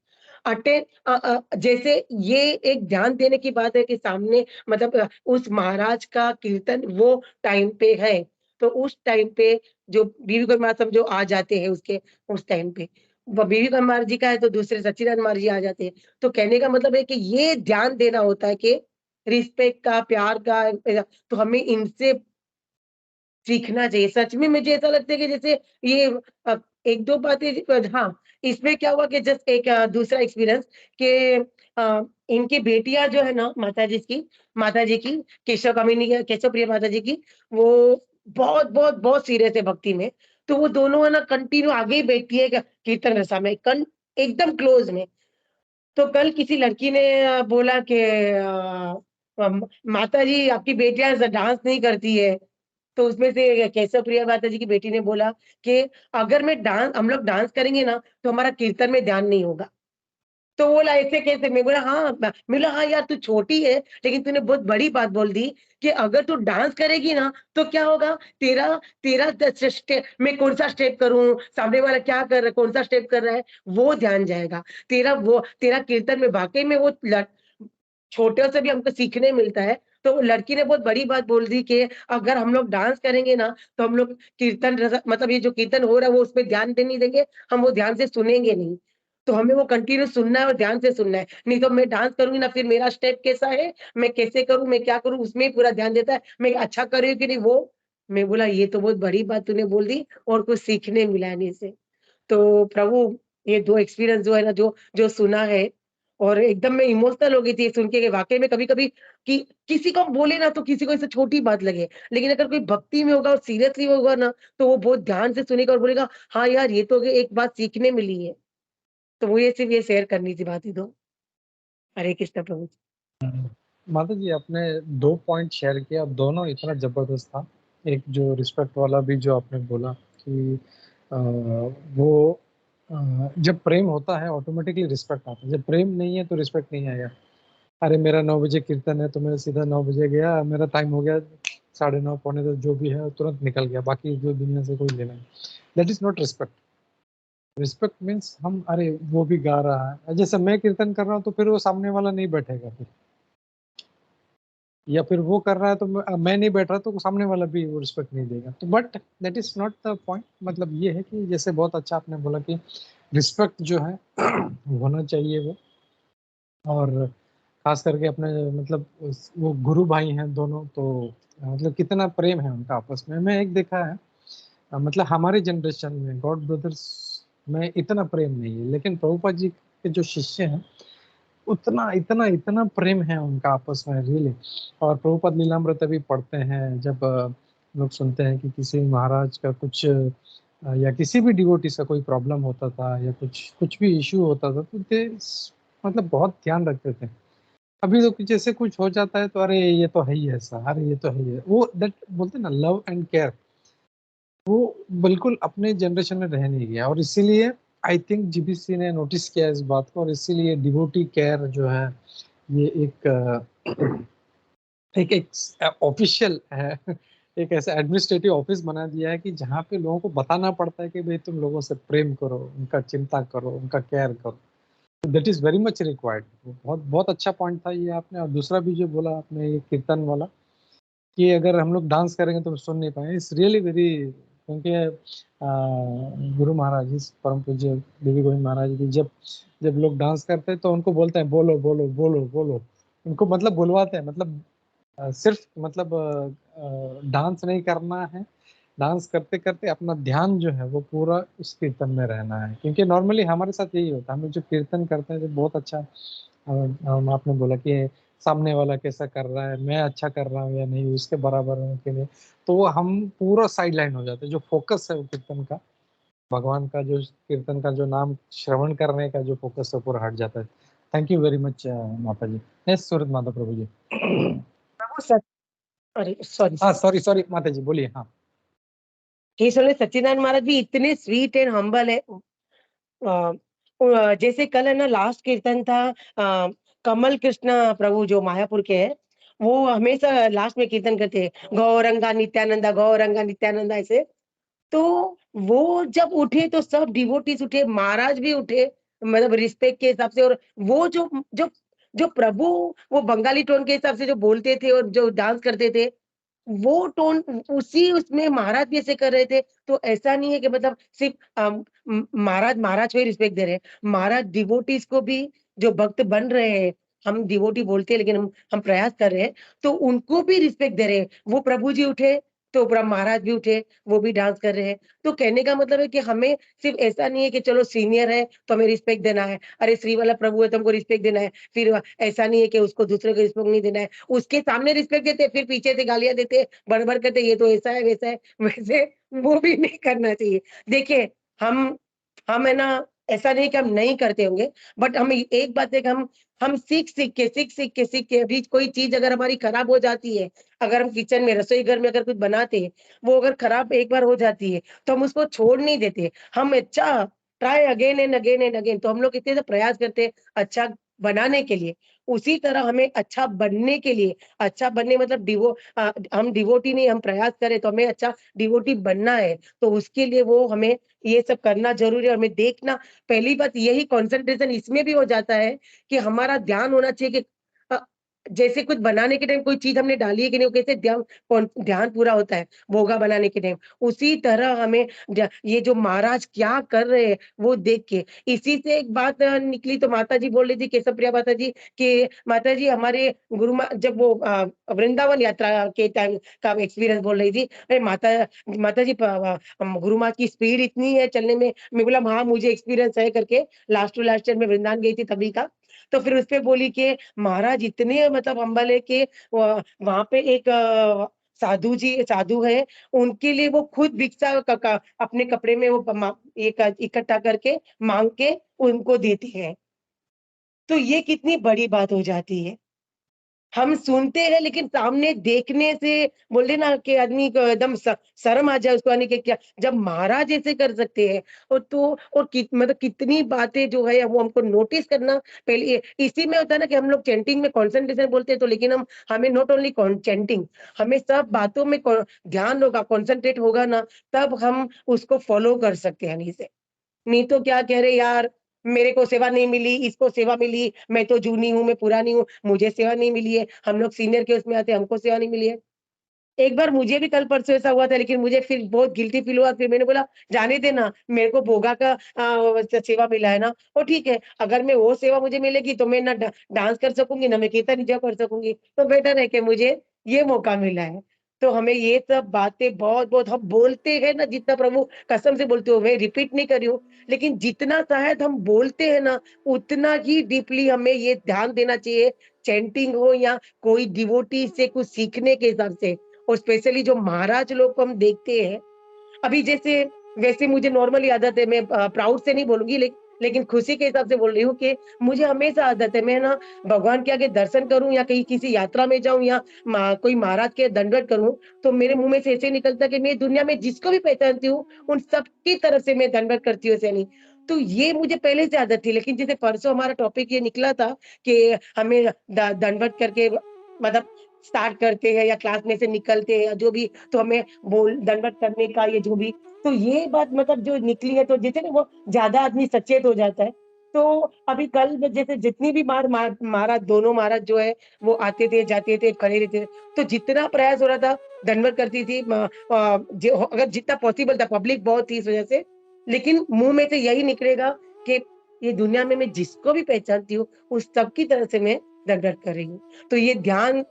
जैसे ये एक ध्यान देने की बात है कि सामने मतलब उस महाराज का कीर्तन वो टाइम पे है, तो उस टाइम पे जो बीवी को माँ समझो आ जाते हैं उसके उस टाइम पे। बीवी का महाराज जी का है तो दूसरे सच्चिदानंद महाराज जी आ जाते हैं। तो कहने का मतलब है कि ये ध्यान देना होता है कि रिस्पेक्ट का, प्यार का तो हमें इनसे सीखना चाहिए। सच में मुझे ऐसा लगता है कि जैसे ये 1-2 बातें हाँ, इसमें क्या हुआ कि जस्ट एक दूसरा एक्सपीरियंस कि इनकी बेटियाँ जो है ना माता जी की केशव प्रिया माता जी की, वो बहुत सीरियस है भक्ति में। तो वो दोनों है ना कंटिन्यू आगे ही बैठती है कीर्तन रसा में, एकदम क्लोज़ में। तो कल किसी लड़की ने बोला कि माताजी आपकी बेटियाँ डांस नहीं करती है। तो उसमें से केशव प्रिया माता जी की बेटी ने बोला कि अगर हम लोग डांस करेंगे ना तो हमारा कीर्तन में ध्यान नहीं होगा। तो वो बोला ऐसे कैसे? मैं बोला हाँ, मैं बोला हाँ यार तू छोटी है लेकिन तूने बहुत बड़ी बात बोल दी कि अगर तू डांस करेगी ना तो क्या होगा तेरा तेरा मैं कौन-सा स्टेप करूँ, सामने वाला क्या कर रहा है, कौन-सा स्टेप कर रहा है, वो ध्यान जाएगा। तेरा कीर्तन में वाक़ई में वो छोटे से भी हमको सीखने मिलता है। तो वो लड़की ने बहुत बड़ी बात बोल दी कि अगर हम लोग डांस करेंगे ना, तो हम लोग कीर्तन मतलब ये जो कीर्तन हो रहा है वो उसपे ध्यान नहीं देंगे, हम वो ध्यान से सुनेंगे नहीं। तो हमें वो कंटिन्यू सुनना है और ध्यान से सुनना है। नहीं तो मैं डांस करूँगी ना फिर मेरा स्टेप कैसा है, मैं कैसे करूँ, मैं क्या करूँ उसमें ही पूरा ध्यान देता है। मैं अच्छा कर रही हूँ कि नहीं वो मैं बोला ये तो बहुत बड़ी बात तूने बोल दी और कुछ सीखने मिला है इनसे। तो प्रभु ये 2 एक्सपीरियंस जो है ना जो जो सुना है और एकदम मैं इमोशनल हो गई थी सुन के वाक़ई में कभी-कभी कि किसी को हम बोले ना तो किसी को इससे छोटी बात लगे। लेकिन अगर कोई भक्ति में होगा और सीरियसली होगा ना तो वो बहुत ध्यान से सुनेगा और बोलेगा हाँ यार ये तो एक बात सीखने मिली है। तो वो ये सिर्फ़ ये शेयर करनी थी बात ही तो। हरे कृष्ण प्रभु। माता जी आपने 2 पॉइंट शेयर किया, दोनों इतना ज़बरदस्त था। एक जो रिस्पेक्ट वाला भी जो आपने बोला कि वो जब प्रेम होता है ऑटोमेटिकली रिस्पेक्ट आता है, जब प्रेम नहीं है तो रिस्पेक्ट नहीं आएगा। अरे मेरा 9 बजे कीर्तन है तो मैं सीधा 9 बजे गया, मेरा टाइम हो गया 9:30 पौने 10 जो भी है तुरंत निकल गया, बाकी जो दुनिया से कोई लेना नहीं। That is not respect. Respect means हम, अरे वो भी गा रहा है, जैसे मैं कीर्तन कर रहा हूँ तो फिर वो सामने वाला नहीं बैठेगा फिर, या फिर वो कर रहा है तो मैं नहीं बैठ रहा तो सामने वाला भी वो रिस्पेक्ट नहीं देगा। तो but that is not the point. मतलब ये है कि जैसे बहुत अच्छा आपने बोला कि रिस्पेक्ट जो है होना चाहिए वो, और खास करके अपने मतलब वो गुरु भाई हैं दोनों, तो मतलब कितना प्रेम है उनका आपस में। मैं एक देखा है, मतलब हमारे जनरेशन में गॉड ब्रदर्स में इतना प्रेम नहीं है, लेकिन प्रभुपाद जी के जो शिष्य हैं उतना इतना इतना प्रेम है उनका आपस में, रियली। और प्रभुपाद लीलामृत अभी पढ़ते हैं, जब लोग सुनते हैं कि किसी महाराज का कुछ या किसी भी डिवोटी का कोई प्रॉब्लम होता था या कुछ कुछ भी इशू होता था, तो ते मतलब बहुत ध्यान रखते थे। अभी तो जैसे कुछ हो जाता है तो अरे ये तो है ही ऐसा, अरे ये तो है ही है। वो दैट बोलते हैं ना, लव एंड केयर, वो बिल्कुल अपने जनरेशन में रह नहीं गया। और इसीलिए आई थिंक जीबीसी ने नोटिस किया इस बात को, और इसीलिए डिवोटी केयर जो है ये एक एक ऑफिशियल है, एक ऐसा एडमिनिस्ट्रेटिव ऑफिस बना दिया है कि जहाँ पे लोगों को बताना पड़ता है कि भाई तुम लोगों से प्रेम करो, उनका चिंता करो, उनका केयर करो। That is very much required. बहुत बहुत अच्छा पॉइंट था ये आपने। और दूसरा भी जो बोला आपने ये कीर्तन वाला, कि अगर हम लोग डांस करेंगे तो सुन नहीं पाएंगे, इट्स रियली वेरी, क्योंकि गुरु महाराज जी परम पूज्य देवी गोविंद महाराज जी जब जब लोग डांस करते हैं तो उनको बोलते हैं बोलो बोलो बोलो बोलो, उनको मतलब बुलवाते हैं, मतलब सिर्फ मतलब डांस नहीं करना है, डांस करते करते अपना ध्यान जो है वो पूरा उस कीर्तन में रहना है। क्योंकि नॉर्मली हमारे साथ यही होता है, हम लोग जो कीर्तन करते हैं तो बहुत अच्छा आपने बोला कि सामने वाला कैसा कर रहा है, मैं अच्छा कर रहा हूँ या नहीं, उसके बराबर होने के लिए, तो वो हम पूरा साइड लाइन हो जाते हैं। जो फोकस है वो कीर्तन का, भगवान का जो कीर्तन का जो नाम श्रवण करने का जो फोकस है पूरा हट जाता है। थैंक यू वेरी मच माता जी। यस सूरज माता प्रभु जी। प्रभु सच, अरे सॉरी, हाँ सॉरी सॉरी माता जी बोलिए। हाँ ये सुने सच्चिदानंद महाराज भी इतने स्वीट एंड हम्बल है। जैसे कल है ना, लास्ट कीर्तन था, कमल कृष्ण प्रभु जो मायापुर के हैं, वो हमेशा लास्ट में कीर्तन करते हैं, गौरंगा नित्यानंदा ऐसे। तो वो जब उठे तो सब डिवोटीज उठे, महाराज भी उठे, मतलब रिस्पेक्ट के हिसाब से। और वो जो जो जो प्रभु, वो बंगाली टोन के हिसाब से जो बोलते थे और जो डांस करते थे, वो टोन उसी उसमें महाराज भी ऐसे कर रहे थे। तो ऐसा नहीं है कि मतलब सिर्फ महाराज महाराज को ही रिस्पेक्ट दे रहे हैं, महाराज डिवोटीज को भी, जो भक्त बन रहे हैं, हम डिवोटी बोलते हैं लेकिन हम प्रयास कर रहे हैं, तो उनको भी रिस्पेक्ट दे रहे हैं। वो प्रभु जी उठे तो ब्रह्म महाराज भी उठे, वो भी डांस कर रहे हैं। तो कहने का मतलब है कि हमें सिर्फ ऐसा नहीं है कि चलो सीनियर है तो हमें रिस्पेक्ट देना है, अरे श्री वाला प्रभु है तो हमको रिस्पेक्ट देना है, फिर ऐसा नहीं है कि उसको दूसरे को रिस्पेक्ट नहीं देना है, उसके सामने रिस्पेक्ट देते फिर पीछे से गालियां देते, बड़बड़ करते, ये तो ऐसा है वैसा है, वैसे वो भी नहीं करना चाहिए। देखिए, हम हम है ना, ऐसा नहीं कि हम नहीं करते होंगे, बट हम एक बात है कि हम सीख के अभी कोई चीज अगर हमारी खराब हो जाती है, अगर हम किचन में रसोई घर में अगर कुछ बनाते हैं, वो अगर खराब एक बार हो जाती है तो हम उसको छोड़ नहीं देते, हम अच्छा try again and again and again. तो हम लोग इतने से प्रयास करते हैं अच्छा बनाने के लिए, उसी तरह हमें अच्छा बनने के लिए, अच्छा बनने मतलब हम डिवोटी नहीं, हम प्रयास करें तो हमें अच्छा डिवोटी बनना है, तो उसके लिए वो हमें ये सब करना जरूरी है। और हमें देखना, पहली बात यही कंसंट्रेशन इसमें भी हो जाता है कि हमारा ध्यान होना चाहिए कि अ, जैसे कुछ बनाने के टाइम कोई चीज हमने डाली है कि नहीं, वो कैसे ध्यान पूरा होता है भोगा बनाने के टाइम, उसी तरह हमें ये जो महाराज क्या कर रहे हैं वो देख के। इसी से एक बात निकली, तो माता जी बोल रही थी, केशव प्रिया माता जी, कि माता जी हमारे जब वो वृंदावन यात्रा के टाइम का एक्सपीरियंस बोल रही थी, अरे माता जी गुरु माँ की स्पीड इतनी है चलने में। मैं बोला हाँ मुझे एक्सपीरियंस है करके, लास्ट टू लास्ट ईयर में वृंदावन गई थी तभी का। तो फिर उसपे बोली कि महाराज इतने मतलब हम्बल है कि वहां पे एक साधु है, उनके लिए वो खुद भिक्षा अपने कपड़े में वो एक इकट्ठा करके मांग के उनको देते हैं। तो ये कितनी बड़ी बात हो जाती है। हम सुनते हैं लेकिन सामने देखने से बोलते ना कि आदमी को एकदम शर्म आ जाए उसको, यानी कि क्या जब महाराज ऐसे कर सकते हैं और तो और मतलब कितनी बातें जो है वो हमको नोटिस करना पहले इसी में होता है ना कि हम लोग चैंटिंग में कंसंट्रेशन बोलते हैं, तो लेकिन हम हमें नॉट ओनली चैंटिंग, हमें सब बातों में ध्यान होगा, कंसंट्रेट होगा ना, तब हम उसको फॉलो कर सकते हैं। नहीं तो क्या कह रहे यार, मेरे को सेवा नहीं मिली, इसको सेवा मिली, मैं तो जूनी हूँ, मैं पुरानी हूँ, मुझे सेवा नहीं मिली है। हम लोग सीनियर के उसमें आते हैं, हमको सेवा नहीं मिली है। एक बार मुझे भी कल परसों ऐसा हुआ था, लेकिन मुझे फिर बहुत गिल्टी फील हुआ, फिर मैंने बोला जाने देना, मेरे को भोगा का सेवा मिला है ना, वो ठीक है, अगर मैं वो सेवा मुझे मिलेगी तो मैं ना डांस कर सकूंगी, ना मैं कीर्तन जप कर सकूंगी, तो बेटर है कि मुझे ये मौका मिला है। तो हमें ये सब बातें बहुत बहुत हम बोलते हैं ना, जितना प्रभु कसम से बोलते हो, मैं रिपीट नहीं कर रही हूँ, लेकिन जितना शायद हम बोलते हैं ना, उतना ही डीपली हमें ये ध्यान देना चाहिए, चैंटिंग हो या कोई डिवोटी से कुछ सीखने के हिसाब से। और स्पेशली जो महाराज लोग को हम देखते हैं, अभी जैसे वैसे मुझे नॉर्मली आदत है, मैं प्राउड से नहीं बोलूंगी, लेकिन खुशी के हिसाब से बोल रही हूँ कि मुझे हमेशा आदत है, मैं ना भगवान के आगे दर्शन करूं या कहीं किसी यात्रा में जाऊं या कोई महाराज के दंडवत करूं, तो मेरे मुंह में से ऐसे निकलता कि मैं दुनिया में जिसको भी पहचानती हूँ उन सबकी तरफ से मैं दंडवत करती हूँ, ऐसे नहीं। तो ये मुझे पहले से आदत थी, लेकिन जैसे परसों हमारा टॉपिक ये निकला था कि हमें दंडवत करके मतलब स्टार्ट करते हैं या क्लास में से निकलते हैं या जो भी, तो हमें बोल दंडवत करने का ये जो भी, तो ये बात मतलब जो निकली है, तो जैसे ना वो ज्यादा आदमी सचेत हो जाता है। तो अभी कल जैसे जितनी भी महाराज दोनों महाराज जो है वो आते थे जाते थे खड़े रहते थे, तो जितना प्रयास हो रहा था दंडवत करती थी, अगर जितना पॉसिबल था, पब्लिक बहुत थी इस वजह से, लेकिन मुंह में से यही निकलेगा कि ये दुनिया में मैं जिसको भी पहचानती हूँ उस सबकी तरह से मैं दंडवत कर रही हूँ। तो ये ध्यान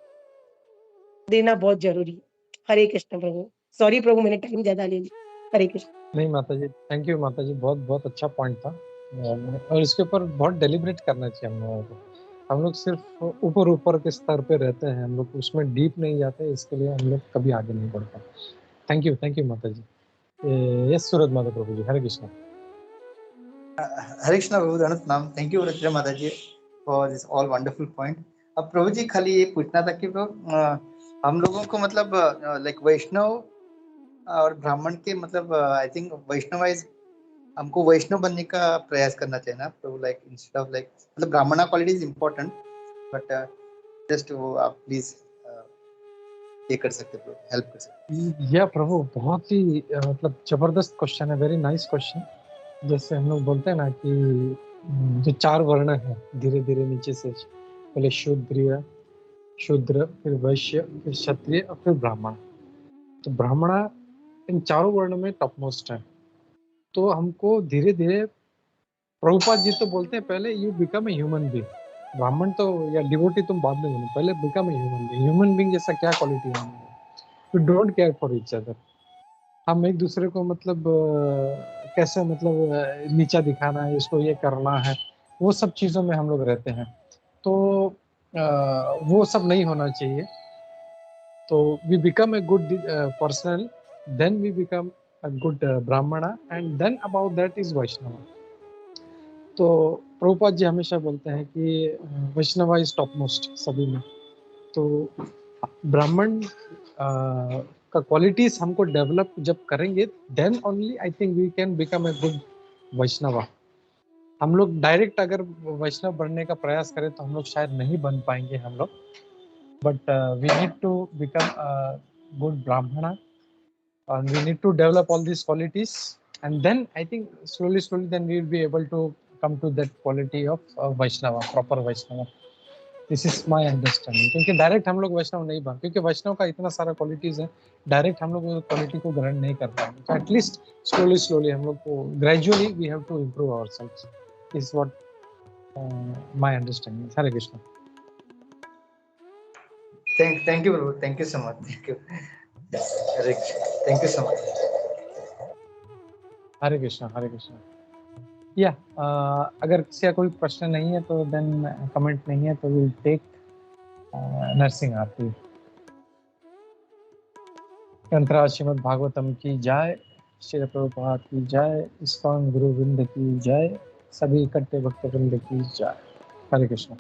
देना बहुत जरूरी है। हरे कृष्ण प्रभु, सॉरी प्रभु मैंने टाइम ज्यादा ले लिया। हरे कृष्ण। नहीं माता जी, थैंक यू माता जी, बहुत बहुत अच्छा पॉइंट था। और इसके ऊपर बहुत डेलिब्रेट करना चाहिए हम लोगों को। हम लोग सिर्फ ऊपर ऊपर के स्तर पे रहते हैं, हम लोग उसमें डीप नहीं जाते, इसके लिए हम लोग कभी आगे नहीं बढ़ पाते। थैंक यू माता जी। यस सूरज माता प्रभु जी, हरे कृष्ण। हरे कृष्णा प्रभु नाम, थैंक यू रचिता माता जी for this all wonderful point. अब प्रभु जी खाली ये पूछना था कि हम लोगों को मतलब लाइक वैष्णव और ब्राह्मण के मतलब आई थिंक वैष्णवाइज हमको वैष्णव बनने का प्रयास करना चाहिए ना प्रभु, लाइक इंस्टेड ऑफ लाइक मतलब ब्राह्मणा quality is important, but just वो आप प्लीज ये कर सकते प्रभु, हेल्प कर सकते। या प्रभु बहुत ही मतलब जबरदस्त क्वेश्चन है, वेरी नाइस क्वेश्चन। जैसे हम लोग बोलते हैं ना कि जो 4 वर्ण है धीरे धीरे नीचे से, पहले शूद्र, फिर वैश्य, फिर क्षत्रिय और फिर ब्राह्मण। तो ब्राह्मणा इन चारों वर्णों में टॉप मोस्ट है। तो हमको धीरे धीरे, प्रभुपाद जी तो बोलते हैं पहले you become a human being. Brahmin तो या डिवोटी तुम बाद में बनो, पहले become a human being. Human being जैसा क्या क्वालिटी है? We don't care for each other. हम एक दूसरे को मतलब कैसे मतलब नीचा दिखाना है, इसको ये करना है, वो सब चीज़ों में हम लोग रहते हैं। तो वो सब नहीं होना चाहिए। तो we become a good person, then we become a good brahmana, and then about that is Vaishnava. तो प्रभुपाद जी हमेशा बोलते हैं कि वैष्णवा इज टॉप मोस्ट सभी में। तो ब्राह्मण का क्वालिटीज हमको डेवलप जब करेंगे, then only I think we can become a good Vaishnava. हम लोग डायरेक्ट अगर वैष्णव बनने का प्रयास करें तो हम लोग शायद नहीं बन पाएंगे हम लोग, but we need to become good brahmana, and we need to develop all these qualities, and then I think slowly then we will be able to come to that quality of Vaishnava, proper Vaishnava. This is my understanding. क्योंकि direct हम लोग वैष्णव नहीं बन, क्योंकि वैष्णव का इतना सारा qualities है, डायरेक्ट हम लोग क्वालिटी को ग्रहण नहीं कर पाएंगे। तो एटलीस्ट स्लोली हम लोग को gradually we have to improve ourselves, is what my understanding. Hare Krishna. Thank you प्रभु, thank you so much, thank you. Hare Krishna, thank you so much. Hare Krishna, Hare Krishna. या अगर किसी का कोई प्रश्न नहीं है तो देन कमेंट नहीं है तो विल टेक नरसिंह आरती। ग्रंथराज श्रीमद् भागवतम की जय, श्री प्रभुपाद की जय, इस्कॉन गुरुविंद की जय, सभी इकट्ठे भक्तवृंद की जय। हरे कृष्ण।